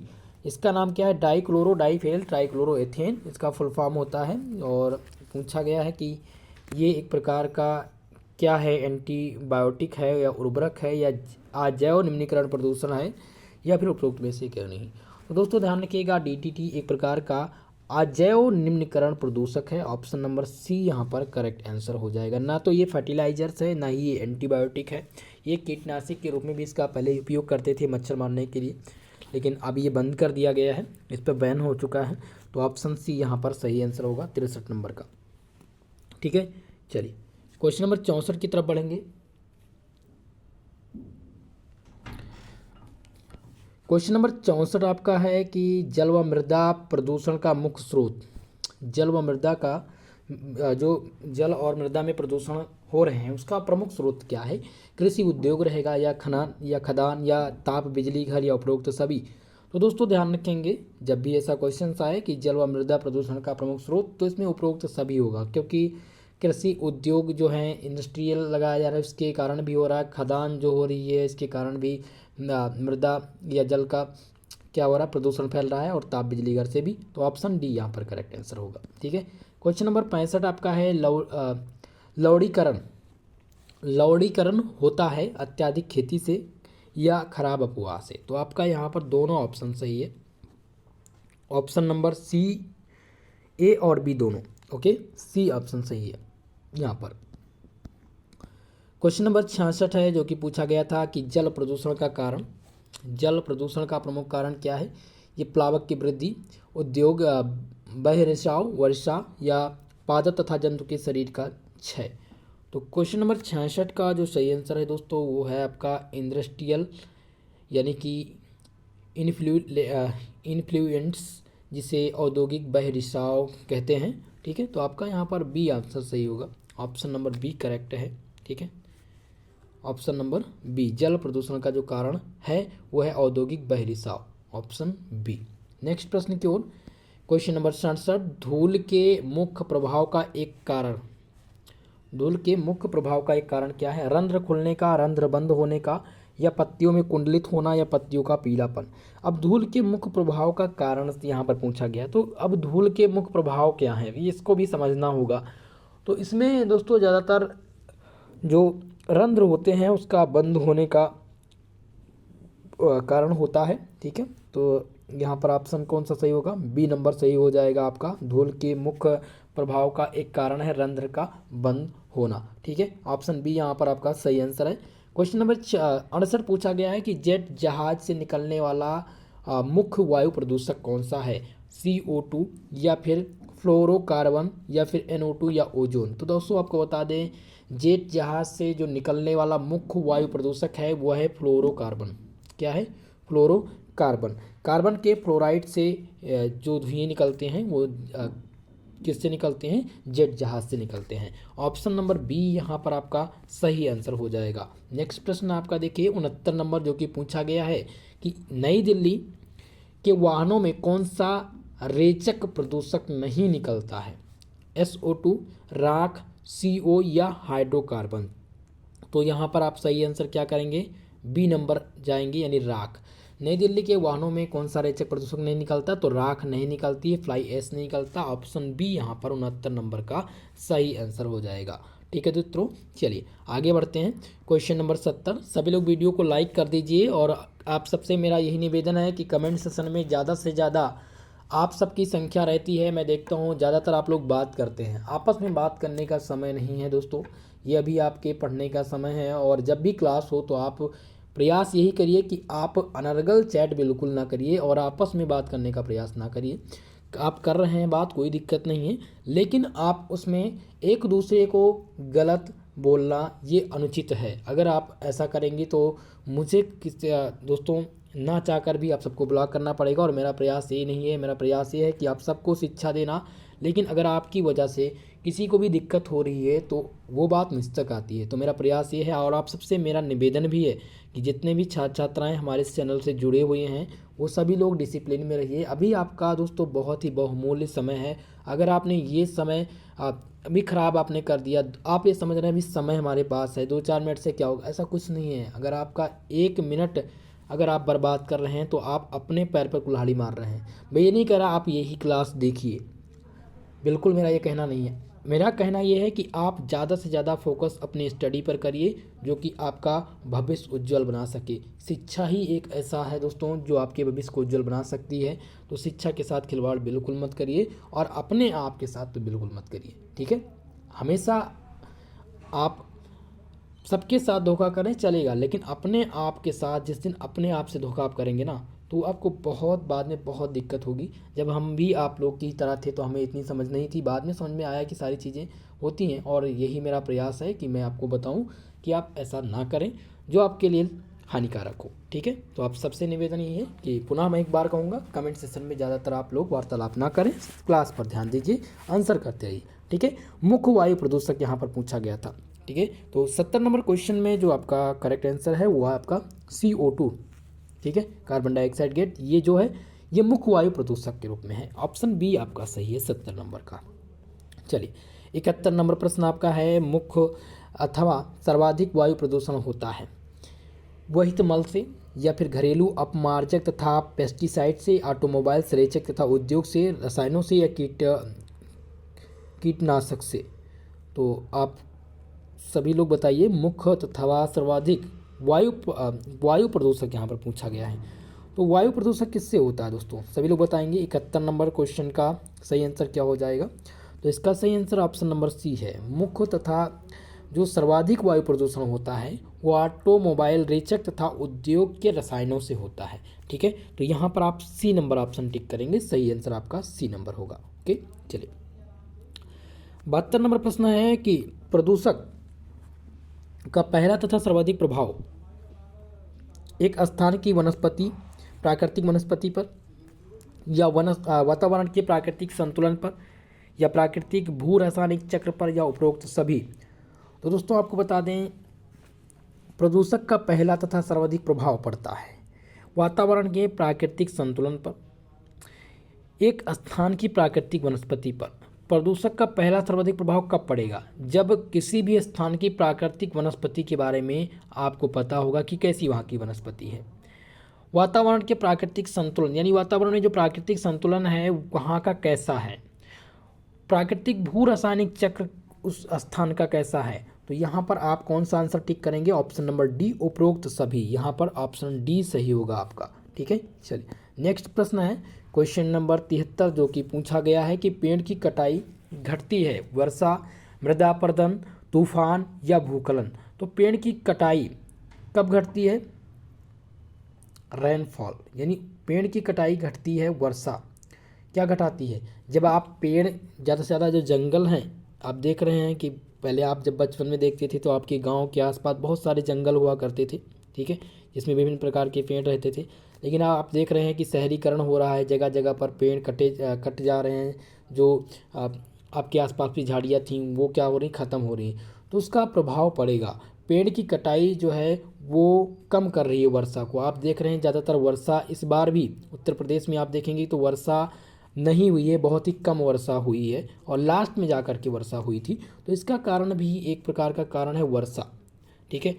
A: इसका नाम क्या है? डाइक्लोरो डाइफेल ट्राइक्लोरोएथेन इसका फुल फॉर्म होता है। और पूछा गया है कि ये एक प्रकार का क्या है? एंटीबायोटिक है या उर्वरक है या अजैव निम्नीकरण प्रदूषण है या फिर उपरोक्त में से क्यों नहीं। तो दोस्तों ध्यान रखिएगा, DDT एक प्रकार का अजैव निम्नीकरण प्रदूषक है। ऑप्शन नंबर सी यहाँ पर करेक्ट आंसर हो जाएगा। ना तो ये फर्टिलाइजर्स है, ना ही ये एंटीबायोटिक है। ये कीटनाशक के रूप में भी इसका पहले उपयोग करते थे मच्छर मारने के लिए, लेकिन अब ये बंद कर दिया गया है, इस पर बैन हो चुका है। तो ऑप्शन सी यहाँ पर सही आंसर होगा 63 नंबर का। ठीक है, चलिए क्वेश्चन नंबर 64 की तरफ बढ़ेंगे। क्वेश्चन नंबर 64 आपका है कि जल व मृदा प्रदूषण का मुख्य स्रोत। जल व मृदा का जो जल और मृदा में प्रदूषण हो रहे हैं उसका प्रमुख स्रोत क्या है? कृषि उद्योग रहेगा या खदान या ताप बिजली घर या उपरोक्त सभी। तो दोस्तों ध्यान रखेंगे, जब भी ऐसा क्वेश्चन आए कि जल व मृदा प्रदूषण का प्रमुख स्रोत, तो इसमें उपरोक्त सभी होगा, क्योंकि कृषि उद्योग जो है इंडस्ट्रियल लगाया जा रहा है उसके कारण भी हो रहा है, खदान जो हो रही है इसके कारण भी मृदा या जल का क्या हो रहा है? प्रदूषण फैल रहा है, और ताप बिजली घर से भी। तो ऑप्शन डी यहाँ पर करेक्ट आंसर होगा। ठीक है, क्वेश्चन नंबर 65 आपका है लवणीकरण। लवणीकरण होता है अत्यधिक खेती से या खराब अफवाह से। तो आपका यहाँ पर दोनों ऑप्शन सही है। ऑप्शन नंबर सी, ए और बी दोनों। ओके, सी ऑप्शन सही है यहाँ पर। क्वेश्चन नंबर 66 है जो कि पूछा गया था कि जल प्रदूषण का कारण, जल प्रदूषण का प्रमुख कारण क्या है? ये प्लावक की वृद्धि, उद्योग, बहिर्रिसाव, वर्षा या पादप तथा जंतु के शरीर का क्षय। तो क्वेश्चन नंबर 66 का जो सही आंसर है दोस्तों वो है आपका इंडस्ट्रियल यानी कि इन्फ्लुएंस, जिसे औद्योगिक बहिर्रिसाव कहते हैं। ठीक है, तो आपका यहाँ पर बी आंसर सही होगा। ऑप्शन नंबर बी करेक्ट है। ठीक है, ऑप्शन नंबर बी, जल प्रदूषण का जो कारण है वो है औद्योगिक बहिर्रिसाव। Option B. नेक्स्ट प्रश्न की ओर, क्वेश्चन नंबर 67, धूल के मुख्य प्रभाव का एक कारण। धूल के मुख्य प्रभाव का एक कारण क्या है? रंध्र खुलने का, रंध्र बंद होने का, या पत्तियों में कुंडलित होना, या पत्तियों का पीलापन। अब धूल के मुख्य प्रभाव का कारण यहाँ पर पूछा गया, तो अब धूल के मुख्य प्रभाव क्या है इसको भी समझना होगा। तो इसमें दोस्तों ज़्यादातर जो रंध्र होते हैं उसका बंद होने का कारण होता है। ठीक है, तो यहाँ पर ऑप्शन कौन सा सही होगा? बी नंबर सही हो जाएगा आपका। धूल के मुख्य प्रभाव का एक कारण है रंध्र का बंद होना। ठीक है, ऑप्शन बी यहाँ पर आपका सही आंसर है। क्वेश्चन नंबर 68 पूछा गया है कि जेट जहाज से निकलने वाला मुख्य वायु प्रदूषक कौन सा है? CO2 या फिर फ्लोरोकार्बन या फिर NO2 या ओजोन। तो दोस्तों आपको बता दें, जेट जहाज से जो निकलने वाला मुख्य वायु प्रदूषक है वो है फ्लोरोकार्बन। क्या है? फ्लोरोकार्बन। कार्बन के फ्लोराइड से जो धुएं निकलते हैं वो किससे निकलते हैं? जेट जहाज से निकलते हैं। ऑप्शन नंबर बी यहाँ पर आपका सही आंसर हो जाएगा। नेक्स्ट प्रश्न आपका देखिए 69 नंबर, जो कि पूछा गया है कि नई दिल्ली के वाहनों में कौन सा रेचक प्रदूषक नहीं निकलता है? SO2, राख, CO या हाइड्रोकार्बन। तो यहाँ पर आप सही आंसर क्या करेंगे? बी नंबर जाएंगे, यानी राख। नई दिल्ली के वाहनों में कौन सा रेचक प्रदूषक नहीं निकलता? तो राख नहीं निकलती है, फ्लाई ऐश नहीं निकलता। ऑप्शन बी यहाँ पर 69 नंबर का सही आंसर हो जाएगा। ठीक है दोस्तों, चलिए आगे बढ़ते हैं। Question number 70। सभी लोग वीडियो को लाइक कर दीजिए, और आप सबसे मेरा यही निवेदन है कि कमेंट सेशन में ज़्यादा से ज़्यादा आप सबकी संख्या रहती है। मैं देखता हूँ ज़्यादातर आप लोग बात करते हैं, आपस में बात करने का समय नहीं है दोस्तों। ये अभी आपके पढ़ने का समय है, और जब भी क्लास हो तो आप प्रयास यही करिए कि आप अनर्गल चैट बिल्कुल ना करिए और आपस में बात करने का प्रयास ना करिए। आप कर रहे हैं बात, कोई दिक्कत नहीं है, लेकिन आप उसमें एक दूसरे को गलत बोलना ये अनुचित है। अगर आप ऐसा करेंगे तो मुझे दोस्तों ना चाहकर भी आप सबको ब्लॉक करना पड़ेगा। और मेरा प्रयास ये नहीं है, मेरा प्रयास ये है कि आप सबको शिक्षा देना। लेकिन अगर आपकी वजह से किसी को भी दिक्कत हो रही है तो वो बात मुझ तक आती है। तो मेरा प्रयास ये है और आप सबसे मेरा निवेदन भी है कि जितने भी छात्र छात्राएँ हमारे इस चैनल से जुड़े हुए हैं वो सभी लोग डिसिप्लिन में रहिए। अभी आपका दोस्तों बहुत ही बहुमूल्य समय है। अगर आपने ये समय अभी ख़राब आपने कर दिया, आप ये समझ रहे हैं अभी समय हमारे पास है, 2-4 मिनट से क्या होगा, ऐसा कुछ नहीं है। अगर आपका 1 मिनट अगर आप बर्बाद कर रहे हैं तो आप अपने पैर पर कुल्हाड़ी मार रहे हैं। मैं ये नहीं कह रहा आप यही क्लास देखिए, बिल्कुल मेरा ये कहना नहीं है। मेरा कहना ये है कि आप ज़्यादा से ज़्यादा फोकस अपनी स्टडी पर करिए जो कि आपका भविष्य उज्जवल बना सके। शिक्षा ही एक ऐसा है दोस्तों जो आपके भविष्य को उज्जवल बना सकती है। तो शिक्षा के साथ खिलवाड़ बिल्कुल मत करिए और अपने आप के साथ तो बिल्कुल मत करिए, ठीक है। हमेशा आप सबके साथ धोखा करें चलेगा, लेकिन अपने आप के साथ जिस दिन अपने आप से धोखा आप करेंगे ना तो आपको बहुत बाद में बहुत दिक्कत होगी। जब हम भी आप लोग की तरह थे तो हमें इतनी समझ नहीं थी, बाद में समझ में आया कि सारी चीज़ें होती हैं। और यही मेरा प्रयास है कि मैं आपको बताऊं कि आप ऐसा ना करें जो आपके लिए हानिकारक हो, ठीक है। तो आप सबसे निवेदन ये है कि पुनः मैं एक बार कहूँगा, कमेंट सेशन में ज़्यादातर आप लोग वार्तालाप ना करें, क्लास पर ध्यान दीजिए, आंसर करते रहिए, ठीक है। मुख्य वायु प्रदूषक यहाँ पर पूछा गया था, ठीक है। तो 70 नंबर क्वेश्चन में जो आपका करेक्ट आंसर है वो है आपका CO2, ठीक है, कार्बन डाइऑक्साइड गैस। ये जो है ये मुख्य वायु प्रदूषक के रूप में है। ऑप्शन बी आपका सही है 70 नंबर का। चलिए 71 नंबर प्रश्न आपका है, मुख्य अथवा सर्वाधिक वायु प्रदूषण होता है वहित मल से या फिर घरेलू अपमार्जक तथा पेस्टिसाइड से, ऑटोमोबाइल संरेचक तथा उद्योग से, रसायनों से या कीटनाशक से। तो आप सभी लोग बताइए मुख्य तथा सर्वाधिक वायु प्रदूषक यहाँ पर पूछा गया है। तो वायु प्रदूषक किससे होता है दोस्तों, सभी लोग बताएंगे। 71 नंबर क्वेश्चन का सही आंसर क्या हो जाएगा? तो इसका सही आंसर ऑप्शन नंबर सी है। मुख्य तथा जो सर्वाधिक वायु प्रदूषण होता है वो ऑटोमोबाइल रेचक तथा उद्योग के रसायनों से होता है, ठीक है। तो यहाँ पर आप सी नंबर ऑप्शन टिक करेंगे, सही आंसर आपका सी नंबर होगा, ओके। चलिए 72 नंबर प्रश्न है कि प्रदूषक का पहला तथा सर्वाधिक प्रभाव एक स्थान की वनस्पति प्राकृतिक वनस्पति पर या वातावरण के प्राकृतिक संतुलन पर या प्राकृतिक भू रासायनिक चक्र पर या उपरोक्त सभी। तो दोस्तों आपको बता दें प्रदूषक का पहला तथा सर्वाधिक प्रभाव पड़ता है वातावरण के प्राकृतिक संतुलन पर, एक स्थान की प्राकृतिक वनस्पति पर। प्रदूषक का पहला सर्वाधिक प्रभाव कब पड़ेगा? जब किसी भी स्थान की प्राकृतिक वनस्पति के बारे में आपको पता होगा कि कैसी वहाँ की वनस्पति है। वातावरण के प्राकृतिक संतुलन यानी वातावरण में जो प्राकृतिक संतुलन है वहाँ का कैसा है। प्राकृतिक भू रासायनिक चक्र उस स्थान का कैसा है। तो यहाँ पर आप कौन सा आंसर टिक करेंगे? ऑप्शन नंबर डी उपरोक्त सभी। यहाँ पर ऑप्शन डी सही होगा आपका, ठीक है। चलिए नेक्स्ट प्रश्न है क्वेश्चन नंबर 73 जो कि पूछा गया है कि पेड़ की कटाई घटती है वर्षा, मृदा अपरदन, तूफान या भूस्खलन। तो पेड़ की कटाई कब घटती है? रेनफॉल, यानी पेड़ की कटाई घटती है वर्षा। क्या घटाती है? जब आप पेड़ ज़्यादा से ज़्यादा जो जंगल हैं आप देख रहे हैं कि पहले आप जब बचपन में देखते थे तो आपके गांव के आसपास बहुत सारे जंगल हुआ करते थे, ठीक है, जिसमें विभिन्न प्रकार के पेड़ रहते थे। लेकिन आप देख रहे हैं कि शहरीकरण हो रहा है, जगह जगह पर पेड़ कट जा रहे हैं। जो आपके आसपास की झाड़ियाँ थीं वो क्या हो रही, ख़त्म हो रही। तो उसका प्रभाव पड़ेगा। पेड़ की कटाई जो है वो कम कर रही है वर्षा को। आप देख रहे हैं ज़्यादातर वर्षा इस बार भी उत्तर प्रदेश में आप देखेंगे तो वर्षा नहीं हुई है, बहुत ही कम वर्षा हुई है और लास्ट में जाकर के वर्षा हुई थी। तो इसका कारण भी एक प्रकार का कारण है वर्षा, ठीक है।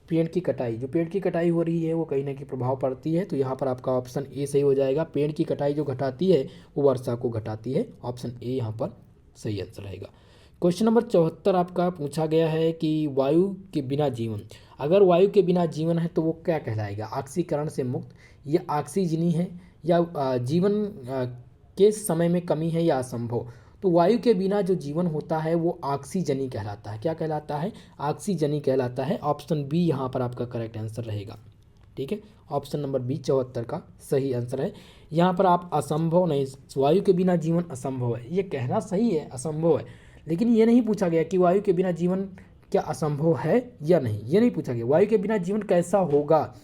A: पेड़ की कटाई, जो पेड़ की कटाई हो रही है वो कहीं ना कहीं प्रभाव पड़ती है। तो यहाँ पर आपका ऑप्शन ए सही हो जाएगा। पेड़ की कटाई जो घटाती है वो वर्षा को घटाती है। ऑप्शन ए यहाँ पर सही आंसर रहेगा। क्वेश्चन नंबर 74 आपका पूछा गया है कि वायु के बिना जीवन, अगर वायु के बिना जीवन है तो वो क्या कहलाएगा? ऑक्सीकरण से मुक्त या ऑक्सीजनी है या जीवन के समय में कमी है या असंभव। तो वायु के बिना जो जीवन होता है वो ऑक्सीजनी कहलाता है। क्या कहलाता है? ऑक्सीजनी कहलाता है। ऑप्शन बी यहाँ पर आपका करेक्ट आंसर रहेगा, ठीक है। ऑप्शन नंबर बी 74 का सही आंसर है। यहाँ पर आप असंभव नहीं, वायु के बिना जीवन असंभव है ये कहना सही है, असंभव है, लेकिन ये नहीं पूछा गया कि वायु के बिना जीवन क्या असंभव है या नहीं, ये नहीं पूछा गया। वायु के बिना जीवन कैसा होगा,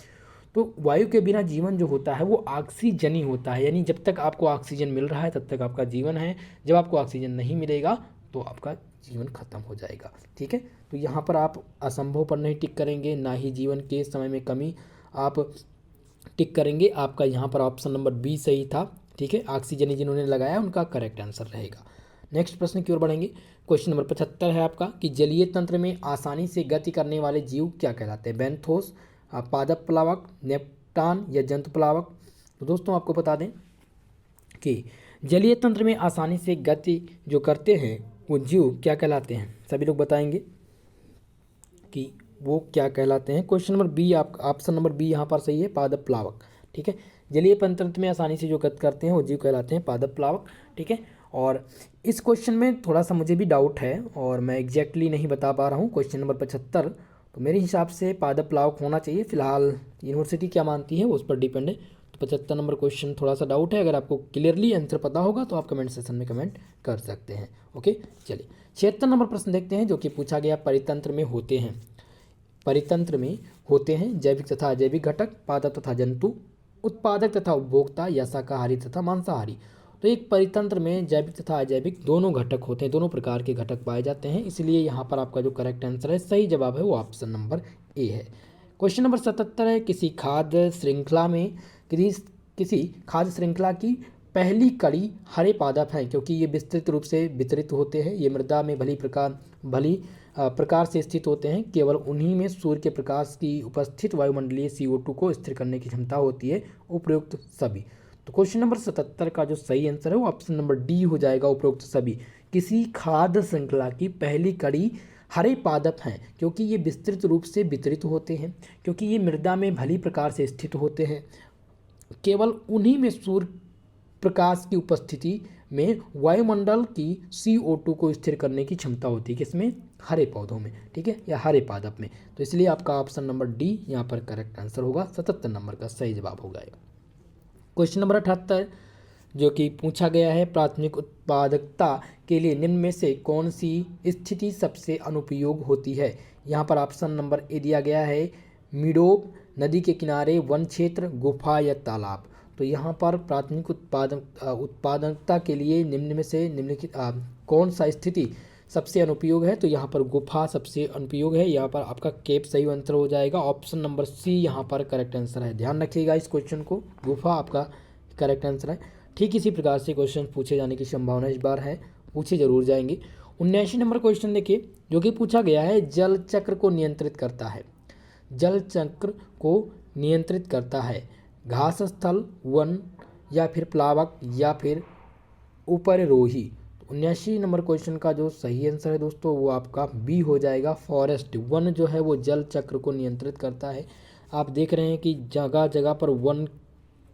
A: तो वायु के बिना जीवन जो होता है वो ऑक्सीजन ही होता है, यानी जब तक आपको ऑक्सीजन मिल रहा है तब तक आपका जीवन है, जब आपको ऑक्सीजन नहीं मिलेगा तो आपका जीवन खत्म हो जाएगा। ठीक है, तो यहाँ पर आप असंभव पर नहीं टिक करेंगे, ना ही जीवन के समय में कमी आप टिक करेंगे। आपका यहाँ पर ऑप्शन नंबर बी सही था। ठीक है, ऑक्सीजन जिन्होंने लगाया उनका करेक्ट आंसर रहेगा। नेक्स्ट प्रश्न की ओर बढ़ेंगे। क्वेश्चन नंबर 75 है आपका कि जलीय तंत्र में आसानी से गति करने वाले जीव क्या कहलाते हैं? बेंथोस, पादप प्लावक, नेप्टान या जंतु प्लावक? तो दोस्तों आपको बता दें कि जलीय तंत्र में आसानी से गति जो करते हैं वो जीव क्या कहलाते हैं? सभी लोग बताएंगे कि वो क्या कहलाते हैं। क्वेश्चन नंबर बी, आप ऑप्शन नंबर बी यहाँ पर सही है, पादप प्लावक। ठीक है, जलीय तंत्र में आसानी से जो गति करते हैं वो जीव कहलाते हैं पादप प्लावक। ठीक है, और इस क्वेश्चन में थोड़ा सा मुझे भी डाउट है और मैं एग्जैक्टली नहीं बता पा रहा हूँ। क्वेश्चन नंबर 75 तो मेरे हिसाब से पादप प्लावक होना चाहिए, फिलहाल यूनिवर्सिटी क्या मानती है वो उस पर डिपेंड है। तो 75 नंबर क्वेश्चन थोड़ा सा डाउट है, अगर आपको क्लियरली आंसर पता होगा तो आप कमेंट सेक्शन में कमेंट कर सकते हैं। ओके, चलिए 76 नंबर प्रश्न देखते हैं जो कि पूछा गया परितंत्र में होते हैं। परितंत्र में होते हैं जैविक तथा अजैविक घटक, पादप तथा जंतु, उत्पादक तथा उपभोक्ता या शाकाहारी तथा मांसाहारी। तो एक परितंत्र में जैविक तथा अजैविक दोनों घटक होते हैं, दोनों प्रकार के घटक पाए जाते हैं, इसलिए यहाँ पर आपका जो करेक्ट आंसर है, सही जवाब है वो ऑप्शन नंबर ए है। क्वेश्चन नंबर 77 है किसी खाद्य श्रृंखला में किसी खाद्य श्रृंखला की पहली कड़ी हरे पादप हैं, क्योंकि ये विस्तृत रूप से वितरित होते हैं, ये मृदा में भली प्रकार से स्थित होते हैं, केवल उन्हीं में सूर्य के प्रकाश की उपस्थित वायुमंडलीय CO2 को स्थिर करने की क्षमता होती है, उपरोक्त सभी। तो क्वेश्चन नंबर 77 का जो सही आंसर है वो ऑप्शन नंबर डी हो जाएगा, उपरोक्त सभी। किसी खाद्य श्रृंखला की पहली कड़ी हरे पादप हैं, क्योंकि ये विस्तृत रूप से वितरित होते हैं, क्योंकि ये मृदा में भली प्रकार से स्थित होते हैं, केवल उन्हीं में सूर्य प्रकाश की उपस्थिति में वायुमंडल की CO2 को स्थिर करने की क्षमता होती है, किसमें? हरे पौधों में। ठीक है, या हरे पादप में। तो इसलिए आपका ऑप्शन नंबर डी यहाँ पर करेक्ट आंसर होगा, 77 नंबर का सही जवाब हो जाएगा। क्वेश्चन नंबर 78 जो कि पूछा गया है प्राथमिक उत्पादकता के लिए निम्न में से कौन सी स्थिति सबसे अनुपयोग होती है? यहाँ पर ऑप्शन नंबर ए दिया गया है, मीडोब, नदी के किनारे, वन क्षेत्र, गुफा या तालाब। तो यहाँ पर प्राथमिक उत्पादकता के लिए निम्न में से निम्नलिखित कौन सा स्थिति सबसे अनुपयोग है? तो यहाँ पर गुफा सबसे अनुपयोग है, यहाँ पर आपका केप सही आंसर हो जाएगा, ऑप्शन नंबर सी यहाँ पर करेक्ट आंसर है। ध्यान रखिएगा इस क्वेश्चन को, गुफा आपका करेक्ट आंसर है। ठीक इसी प्रकार से क्वेश्चन पूछे जाने की संभावना इस बार है, पूछे जरूर जाएंगे। 79 नंबर क्वेश्चन देखिए जो कि पूछा गया है, जल चक्र को नियंत्रित करता है, जल चक्र को नियंत्रित करता है घास स्थल, वन या फिर प्लावक या फिर उपरोही। 79 नंबर क्वेश्चन का जो सही आंसर है दोस्तों वो आपका बी हो जाएगा, फॉरेस्ट। वन जो है वो जल चक्र को नियंत्रित करता है। आप देख रहे हैं कि जगह जगह पर वन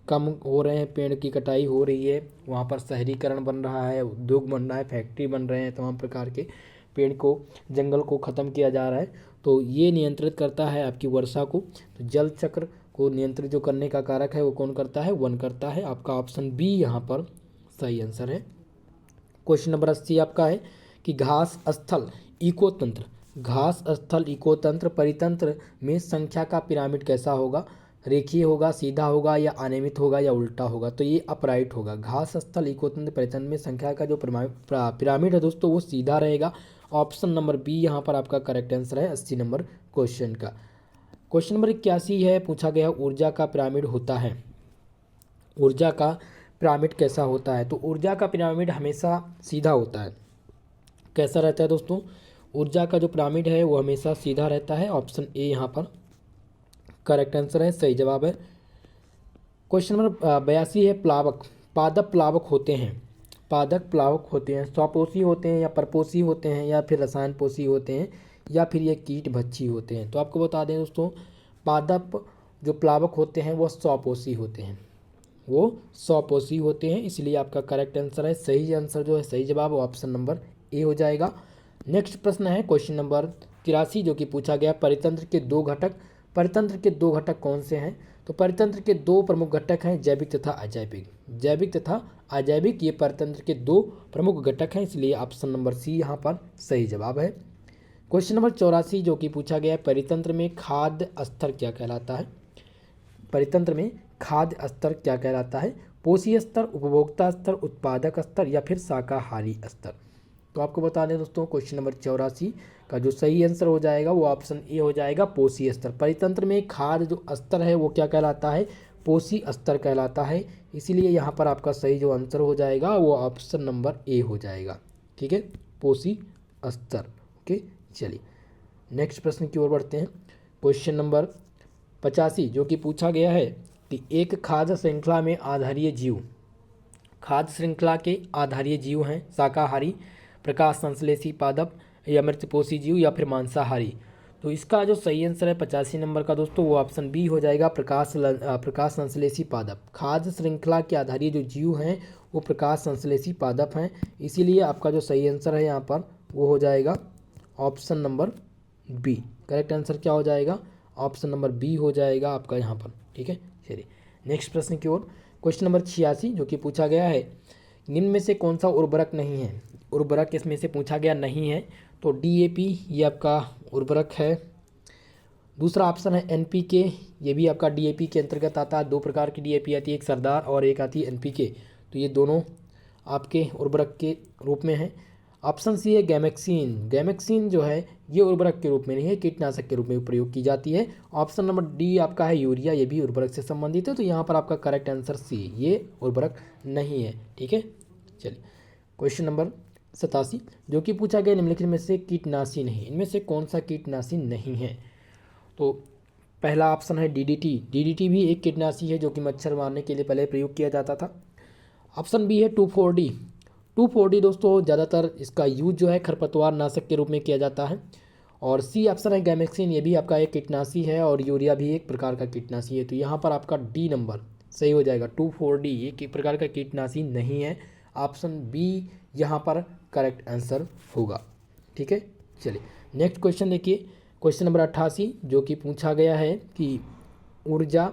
A: कम हो रहे हैं, पेड़ की कटाई हो रही है, वहाँ पर शहरीकरण बन रहा है, उद्योग बन रहा है, फैक्ट्री बन रहे हैं, तमाम प्रकार के पेड़ को, जंगल को ख़त्म किया जा रहा है, तो ये नियंत्रित करता है आपकी वर्षा को। तो जल चक्र को नियंत्रित जो करने का कारक है वो कौन करता है? वन करता है। आपका ऑप्शन बी यहाँ पर सही आंसर है। क्वेश्चन नंबर 80 आपका है कि घास स्थल इकोतंत्र, घास स्थल इकोतंत्र परितंत्र में संख्या का पिरामिड कैसा होगा? रेखीय होगा, सीधा होगा या अनियमित होगा या उल्टा होगा? तो ये अपराइट होगा। घास स्थल इकोतंत्र परितंत्र में संख्या का जो पिरामिड है दोस्तों वो सीधा रहेगा, ऑप्शन नंबर बी यहाँ पर आपका करेक्ट आंसर है 80 नंबर क्वेश्चन का। क्वेश्चन नंबर 81 है, पूछा गया ऊर्जा का पिरामिड होता है, ऊर्जा का पिरामिड कैसा होता है? तो ऊर्जा का पिरामिड हमेशा सीधा होता है। कैसा रहता है दोस्तों? ऊर्जा का जो पिरामिड है वो हमेशा सीधा रहता है, ऑप्शन ए यहाँ पर करेक्ट आंसर है, सही जवाब है। क्वेश्चन नंबर 82 है, प्लावक, पादप प्लावक होते हैं, पादप प्लावक होते हैं, स्वपोषी होते हैं या परपोषी होते हैं या फिर रसायन पोषी होते हैं या फिर ये कीट भक्षी होते हैं? तो आपको बता दें दोस्तों, पादप जो प्लावक होते हैं वो स्वपोषी होते हैं, वो स्वपोषी होते हैं, इसलिए आपका करेक्ट आंसर है, सही आंसर जो है, सही जवाब ऑप्शन नंबर ए हो जाएगा। नेक्स्ट प्रश्न है क्वेश्चन नंबर 83 जो कि पूछा गया परितंत्र के दो घटक, परितंत्र के दो घटक कौन से हैं? तो परितंत्र के दो प्रमुख घटक हैं, जैविक तथा अजैविक, जैविक तथा अजैविक ये परितंत्र के दो प्रमुख घटक हैं, इसलिए ऑप्शन नंबर सी यहाँ पर सही जवाब है। क्वेश्चन नंबर 84 जो कि पूछा गया है परितंत्र में खाद्य स्तर क्या कहलाता है? परितंत्र में खाद्य स्तर क्या कहलाता है? पोषी स्तर, उपभोक्ता स्तर, उत्पादक स्तर या फिर शाकाहारी स्तर। तो आपको बता दें दोस्तों, क्वेश्चन नंबर 84 का जो सही आंसर हो जाएगा वो ऑप्शन ए हो जाएगा, पोषी स्तर। परितंत्र में खाद्य जो स्तर है वो क्या कहलाता है? पोषी स्तर कहलाता है। इसीलिए यहाँ पर आपका सही जो आंसर हो जाएगा वो ऑप्शन नंबर ए हो जाएगा। ठीक है, पोषी स्तर। ओके, चलिए नेक्स्ट प्रश्न की ओर बढ़ते हैं। क्वेश्चन नंबर 85 जो कि पूछा गया है कि एक खाद्य श्रृंखला में आधारीय जीव, खाद्य श्रृंखला के आधारीय जीव हैं शाकाहारी, प्रकाश संश्लेषी पादप या मृतपोषी जीव या फिर मांसाहारी। तो इसका जो सही आंसर है 85 नंबर का दोस्तों वो ऑप्शन बी हो जाएगा, प्रकाश संश्लेषी पादप। खाद्य श्रृंखला के आधारीय जो जीव हैं वो प्रकाश संश्लेषी पादप हैं। इसीलिए आपका जो सही आंसर है यहाँ पर वो हो जाएगा option number B. Correct answer क्या हो जाएगा? ऑप्शन नंबर बी हो जाएगा आपका यहाँ पर। ठीक है, चलिए नेक्स्ट प्रश्न की ओर। क्वेश्चन नंबर 86 जो कि पूछा गया है, निम्न में से कौन सा उर्वरक नहीं है? उर्वरक इसमें से पूछा गया नहीं है, तो डीएपी ये आपका उर्वरक है। दूसरा ऑप्शन है एनपीके, ये भी आपका डीएपी के अंतर्गत आता है। दो प्रकार की डीएपी आती है, एक सरदार और एक आती है एनपीके, तो ये दोनों आपके उर्वरक के रूप में है। ऑप्शन सी है गैमेक्सिन। गैमेक्सिन जो है ये उर्वरक के रूप में नहीं है, कीटनाशक के रूप में प्रयोग की जाती है। ऑप्शन नंबर डी आपका है यूरिया, ये भी उर्वरक से संबंधित है। तो यहाँ पर आपका करेक्ट आंसर सी, ये उर्वरक नहीं है। ठीक है, चलिए क्वेश्चन नंबर 87 जो कि पूछा गया निम्नलिखित में से कीटनाशी नहीं, इनमें से कौन सा कीटनाशी नहीं है? तो पहला ऑप्शन है डीडीटी। डीडीटी भी एक कीटनाशी है जो कि मच्छर मारने के लिए पहले प्रयोग किया जाता था। ऑप्शन बी है 2,4-D। 2,4-D दोस्तों ज़्यादातर इसका यूज जो है खरपतवार नाशक के रूप में किया जाता है। और सी ऑप्शन है गैमेक्सिन, ये भी आपका एक कीटनाशी है और यूरिया भी एक प्रकार का कीटनाशी है। तो यहाँ पर आपका डी नंबर सही हो जाएगा। 2,4-D ये एक प्रकार का कीटनाशी नहीं है। ऑप्शन बी यहाँ पर करेक्ट आंसर होगा। ठीक है, चलिए नेक्स्ट क्वेश्चन देखिए। क्वेश्चन नंबर 88 जो कि पूछा गया है कि ऊर्जा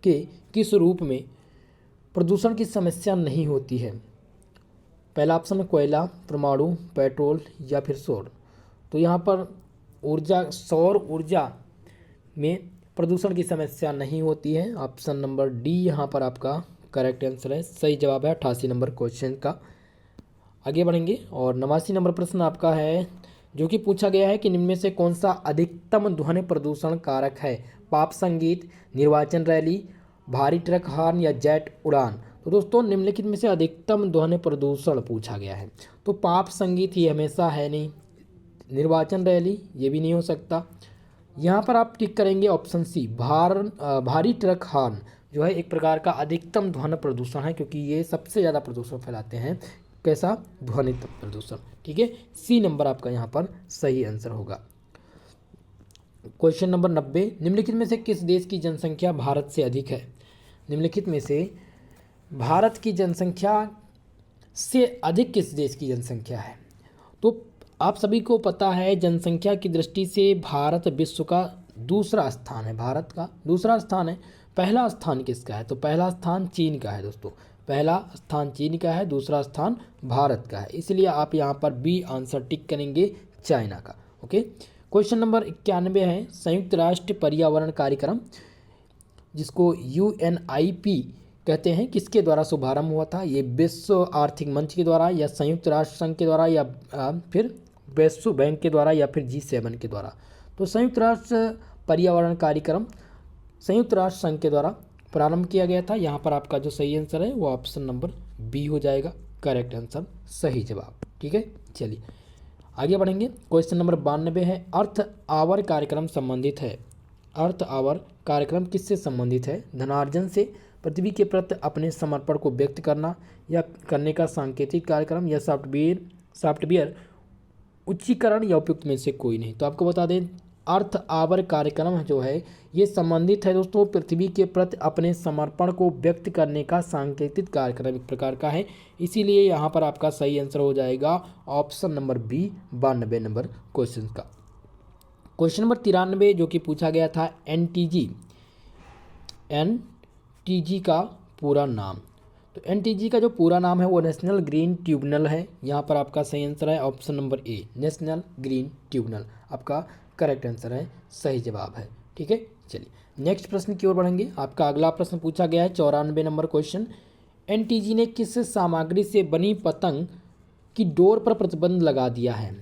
A: के किस रूप में प्रदूषण की समस्या नहीं होती है? पहला ऑप्शन है कोयला, परमाणु, पेट्रोल या फिर सौर। तो यहाँ पर ऊर्जा, सौर ऊर्जा में प्रदूषण की समस्या नहीं होती है। ऑप्शन नंबर डी यहाँ पर आपका करेक्ट आंसर है, सही जवाब है 88 नंबर क्वेश्चन का। आगे बढ़ेंगे और 89 नंबर प्रश्न आपका है जो कि पूछा गया है कि निम्न में से कौन सा अधिकतम ध्वनि प्रदूषण कारक है? पॉप संगीत, निर्वाचन रैली, भारी ट्रक हॉर्न या जेट उड़ान। तो दोस्तों निम्नलिखित में से अधिकतम ध्वनि प्रदूषण पूछा गया है, तो पॉप संगीत ये हमेशा है नहीं, निर्वाचन रैली ये भी नहीं हो सकता। यहाँ पर आप टिक करेंगे ऑप्शन सी, भारी ट्रक हॉर्न जो है एक प्रकार का अधिकतम ध्वनि प्रदूषण है, क्योंकि ये सबसे ज़्यादा प्रदूषण फैलाते हैं। कैसा? ध्वनि प्रदूषण। ठीक है, सी नंबर आपका यहाँ पर सही आंसर होगा। क्वेश्चन नंबर 90, निम्नलिखित में से किस देश की जनसंख्या भारत से अधिक है? निम्नलिखित में से भारत की जनसंख्या से अधिक किस देश की जनसंख्या है? तो आप सभी को पता है जनसंख्या की दृष्टि से भारत विश्व का दूसरा स्थान है, भारत का दूसरा स्थान है। पहला स्थान किसका है? तो पहला स्थान चीन का है दोस्तों, पहला स्थान चीन का है, दूसरा स्थान भारत का है। इसलिए आप यहाँ पर बी आंसर टिक करेंगे, चाइना का। ओके, क्वेश्चन नंबर 91 है, संयुक्त राष्ट्र पर्यावरण कार्यक्रम जिसको UNIP कहते हैं किसके द्वारा शुभारंभ हुआ था? ये विश्व आर्थिक मंच के द्वारा या संयुक्त राष्ट्र संघ के द्वारा या फिर विश्व बैंक के द्वारा या फिर G7 के द्वारा? तो संयुक्त राष्ट्र पर्यावरण कार्यक्रम संयुक्त राष्ट्र संघ के द्वारा प्रारंभ किया गया था। यहाँ पर आपका जो सही आंसर है वो ऑप्शन नंबर बी हो जाएगा, करेक्ट आंसर, सही जवाब। ठीक है, चलिए आगे बढ़ेंगे। क्वेश्चन नंबर 92 है, अर्थ आवर कार्यक्रम संबंधित है। अर्थ आवर कार्यक्रम किससे संबंधित है? धनार्जन से, पृथ्वी के प्रति अपने समर्पण को व्यक्त करना या करने का सांकेतिक कार्यक्रम, या सॉफ्टवेयर उच्चीकरण या उपयुक्त में से कोई नहीं। तो आपको बता दें अर्थ आवर कार्यक्रम जो है ये संबंधित है दोस्तों पृथ्वी के प्रति अपने समर्पण को व्यक्त करने का सांकेतिक कार्यक्रम एक प्रकार का है। इसीलिए यहाँ पर आपका सही आंसर हो जाएगा option number B, 92 number question का। क्वेश्चन नंबर 93 जो कि पूछा गया था NTG का पूरा नाम। तो NTG का जो पूरा नाम है वो नेशनल ग्रीन ट्रिब्यूनल है। यहाँ पर आपका सही आंसर है option number A, national green tribunal आपका करेक्ट आंसर है, सही जवाब है। ठीक है, चलिए नेक्स्ट प्रश्न की ओर बढ़ेंगे। आपका अगला प्रश्न पूछा गया है 94 नंबर क्वेश्चन। एनटीजी ने किस सामग्री से बनी पतंग की डोर पर प्रतिबंध लगा दिया है?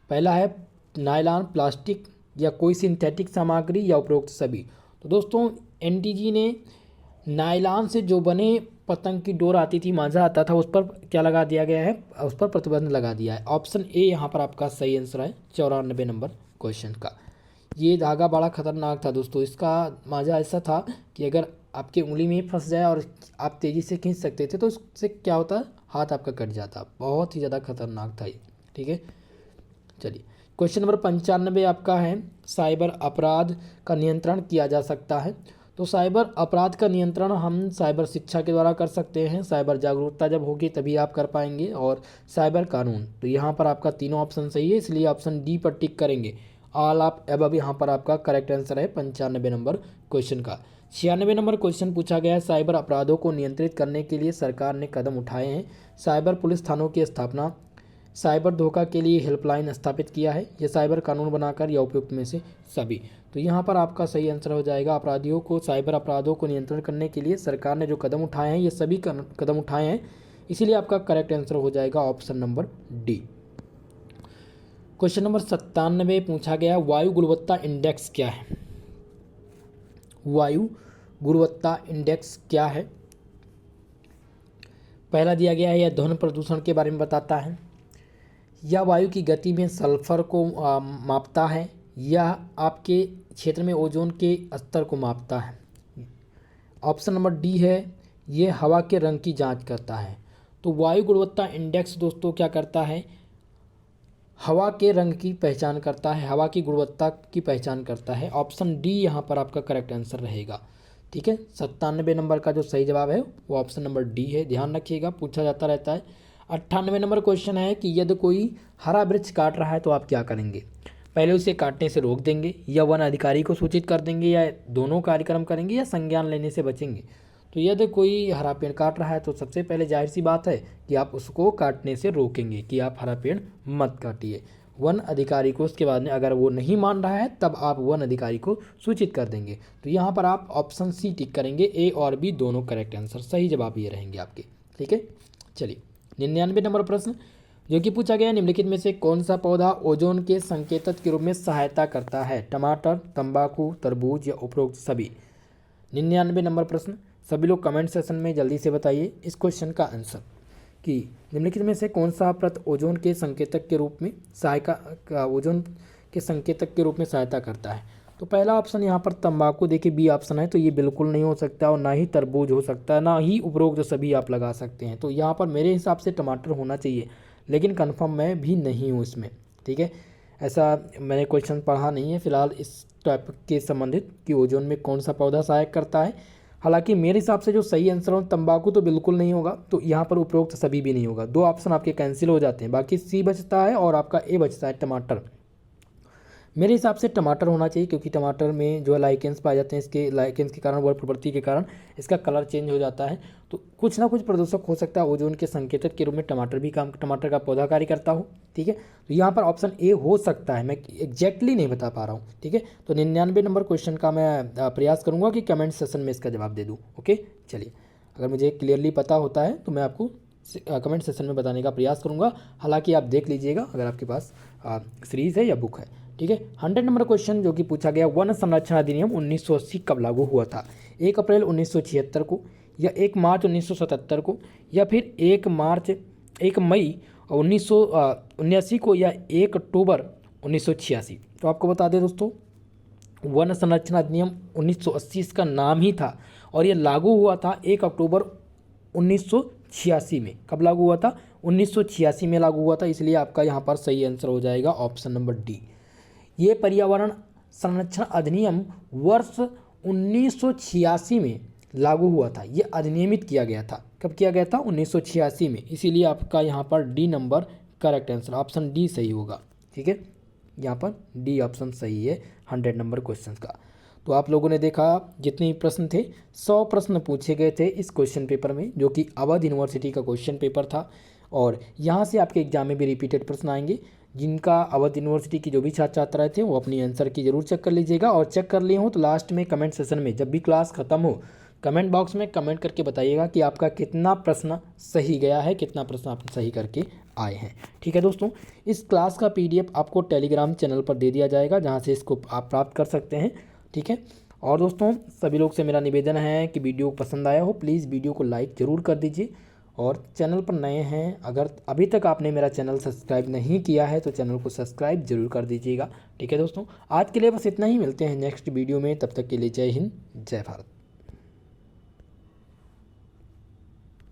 A: पहला है नायलॉन, प्लास्टिक या कोई सिंथेटिक सामग्री या उपरोक्त सभी। तो दोस्तों एनटीजी ने नायलॉन से जो बने पतंग की डोर आती थी, मांझा आता था, उस पर क्या लगा दिया गया है? उस पर प्रतिबंध लगा दिया है। ऑप्शन ए यहाँ पर आपका सही आंसर है 94 नंबर क्वेश्चन का। ये धागा बड़ा खतरनाक था दोस्तों। इसका मांझा ऐसा था कि अगर आपके उंगली में फंस जाए और आप तेज़ी से खींच सकते थे तो उससे क्या होता, हाथ आपका कट जाता। बहुत ही ज़्यादा खतरनाक था ये। ठीक है, चलिए क्वेश्चन नंबर 95 आपका है, साइबर अपराध का नियंत्रण किया जा सकता है। तो साइबर अपराध का नियंत्रण हम साइबर शिक्षा के द्वारा कर सकते हैं। साइबर जागरूकता जब होगी तभी आप कर पाएंगे। और साइबर कानून, तो यहाँ पर आपका तीनों ऑप्शन सही है, इसलिए ऑप्शन डी पर टिक करेंगे। ऑल ऑफ एबव यहाँ पर आपका करेक्ट आंसर है 95 नंबर क्वेश्चन का। 96 नंबर क्वेश्चन पूछा गया है, साइबर अपराधों को नियंत्रित करने के लिए सरकार ने कदम उठाए हैं। साइबर पुलिस थानों की स्थापना, साइबर धोखा के लिए हेल्पलाइन स्थापित किया है, या साइबर कानून बनाकर, या उपयुक्त में से सभी। तो यहाँ पर आपका सही आंसर हो जाएगा, अपराधियों को, साइबर अपराधों को नियंत्रण करने के लिए सरकार ने जो कदम उठाए हैं, ये सभी कदम उठाए हैं, इसीलिए आपका करेक्ट आंसर हो जाएगा option number D. Question number 97 पूछा गया, वायु गुणवत्ता इंडेक्स क्या है? वायु गुणवत्ता इंडेक्स क्या है? पहला दिया गया है, यह ध्वनि प्रदूषण के बारे में बताता है, या वायु की गति में सल्फर को मापता है, या आपके क्षेत्र में ओजोन के स्तर को मापता है। ऑप्शन नंबर डी है, ये हवा के रंग की जांच करता है। तो वायु गुणवत्ता इंडेक्स दोस्तों क्या करता है? हवा के रंग की पहचान करता है, हवा की गुणवत्ता की पहचान करता है। ऑप्शन डी यहाँ पर आपका करेक्ट आंसर रहेगा। ठीक है, 97 नंबर का जो सही जवाब है वो ऑप्शन नंबर डी है, ध्यान रखिएगा, पूछा जाता रहता है। 98 नंबर क्वेश्चन है कि यदि कोई हरा वृक्ष काट रहा है तो आप क्या करेंगे? पहले उसे काटने से रोक देंगे, या वन अधिकारी को सूचित कर देंगे, या दोनों कार्यक्रम करेंगे, या संज्ञान लेने से बचेंगे? तो यदि कोई हरा पेड़ काट रहा है तो सबसे पहले जाहिर सी बात है कि आप उसको काटने से रोकेंगे कि आप हरा पेड़ मत काटिए। वन अधिकारी को उसके बाद में अगर वो नहीं मान रहा है तब आप वन अधिकारी को सूचित कर देंगे। तो यहाँ पर आप ऑप्शन सी टिक करेंगे, ए और बी दोनों करेक्ट आंसर, सही जवाब ये रहेंगे आपके। ठीक है, चलिए 99 नंबर प्रश्न जो कि पूछा गया, निम्नलिखित में से कौन सा पौधा ओजोन के संकेतक के रूप में सहायता करता है? टमाटर, तंबाकू, तरबूज या उपरोक्त सभी। 99 नंबर प्रश्न, सभी लोग कमेंट सेशन में जल्दी से बताइए इस क्वेश्चन का आंसर कि निम्नलिखित में से कौन सा पदार्थ ओजोन के संकेतक के रूप में ओजोन के संकेतक के रूप में सहायता करता है। तो पहला ऑप्शन यहाँ पर तंबाकू, देखिए बी ऑप्शन है, तो ये बिल्कुल नहीं हो सकता, और ना ही तरबूज हो सकता है, ना ही उपरोक्त सभी आप लगा सकते हैं। तो यहाँ पर मेरे हिसाब से टमाटर होना चाहिए, लेकिन कन्फर्म मैं भी नहीं हूँ इसमें। ठीक है, ऐसा मैंने क्वेश्चन पढ़ा नहीं है फिलहाल इस टॉपिक के संबंधित कि ओजोन में कौन सा पौधा सहायक करता है। हालांकि मेरे हिसाब से जो सही आंसर हो, तंबाकू तो बिल्कुल नहीं होगा, तो यहाँ पर उपरोक्त सभी भी नहीं होगा। दो ऑप्शन आपके कैंसिल हो जाते हैं, बाकी सी बचता है और आपका ए बचता है टमाटर। मेरे हिसाब से टमाटर होना चाहिए, क्योंकि टमाटर में जो लाइकेंस पाए जाते हैं, इसके लाइकेंस के कारण, वर्ग प्रवृत्ति के कारण इसका कलर चेंज हो जाता है। तो कुछ ना कुछ प्रदूषक हो सकता है, ओजोन के संकेतक के रूप में टमाटर का पौधा कार्य करता हो। ठीक है, तो यहाँ पर ऑप्शन ए हो सकता है, मैं एग्जैक्टली नहीं बता पा रहा हूँ। ठीक है, तो 99 नंबर क्वेश्चन का मैं प्रयास करूँगा कि कमेंट सेशन में इसका जवाब दे दूँ। ओके, चलिए, अगर मुझे क्लियरली पता होता है तो मैं आपको कमेंट सेशन में बताने का प्रयास करूँगा। हालांकि आप देख लीजिएगा अगर आपके पास सीरीज़ है या बुक है। ठीक है, 100 नंबर क्वेश्चन जो कि पूछा गया, वन संरक्षण अधिनियम 1980 कब लागू हुआ था? 1 अप्रैल 1976 को, या 1 मार्च 1977 को, या फिर 1 मई 1979 को, या 1 अक्टूबर 1986। तो आपको बता दें दोस्तों, वन संरक्षण अधिनियम 1980 इसका नाम ही था, और ये लागू हुआ था 1 अक्टूबर 1986 में। कब लागू हुआ था? 1986 में लागू हुआ था, इसलिए आपका यहाँ पर सही आंसर हो जाएगा ऑप्शन नंबर डी। ये पर्यावरण संरक्षण अधिनियम वर्ष 1986 में लागू हुआ था, ये अधिनियमित किया गया था। कब किया गया था? 1986 में, इसीलिए आपका यहाँ पर D number correct answer, option D सही होगा। ठीक है, यहाँ पर डी ऑप्शन सही है 100 नंबर क्वेश्चन का। तो आप लोगों ने देखा जितने प्रश्न थे, 100 प्रश्न पूछे गए थे इस क्वेश्चन पेपर में, जो कि अवध यूनिवर्सिटी का क्वेश्चन पेपर था। और यहाँ से आपके एग्जाम में भी रिपीटेड प्रश्न आएंगे। जिनका अवध यूनिवर्सिटी की जो भी छात्र छात्राएं थे वो अपनी आंसर की जरूर चेक कर लीजिएगा, और चेक कर लिए हो तो लास्ट में कमेंट सेशन में जब भी क्लास खत्म हो कमेंट बॉक्स में कमेंट करके बताइएगा कि आपका कितना प्रश्न सही गया है, कितना प्रश्न आप सही करके आए हैं। ठीक है दोस्तों, इस क्लास का PDF आपको टेलीग्राम चैनल पर दे दिया जाएगा, जहाँ से इसको आप प्राप्त कर सकते हैं। ठीक है, और दोस्तों सभी लोग से मेरा निवेदन है कि वीडियो पसंद आया हो प्लीज़ वीडियो को लाइक ज़रूर कर दीजिए, और चैनल पर नए हैं अगर अभी तक आपने मेरा चैनल सब्सक्राइब नहीं किया है तो चैनल को सब्सक्राइब जरूर कर दीजिएगा। ठीक है दोस्तों, आज के लिए बस इतना ही, मिलते हैं नेक्स्ट वीडियो में, तब तक के लिए जय हिंद जय भारत।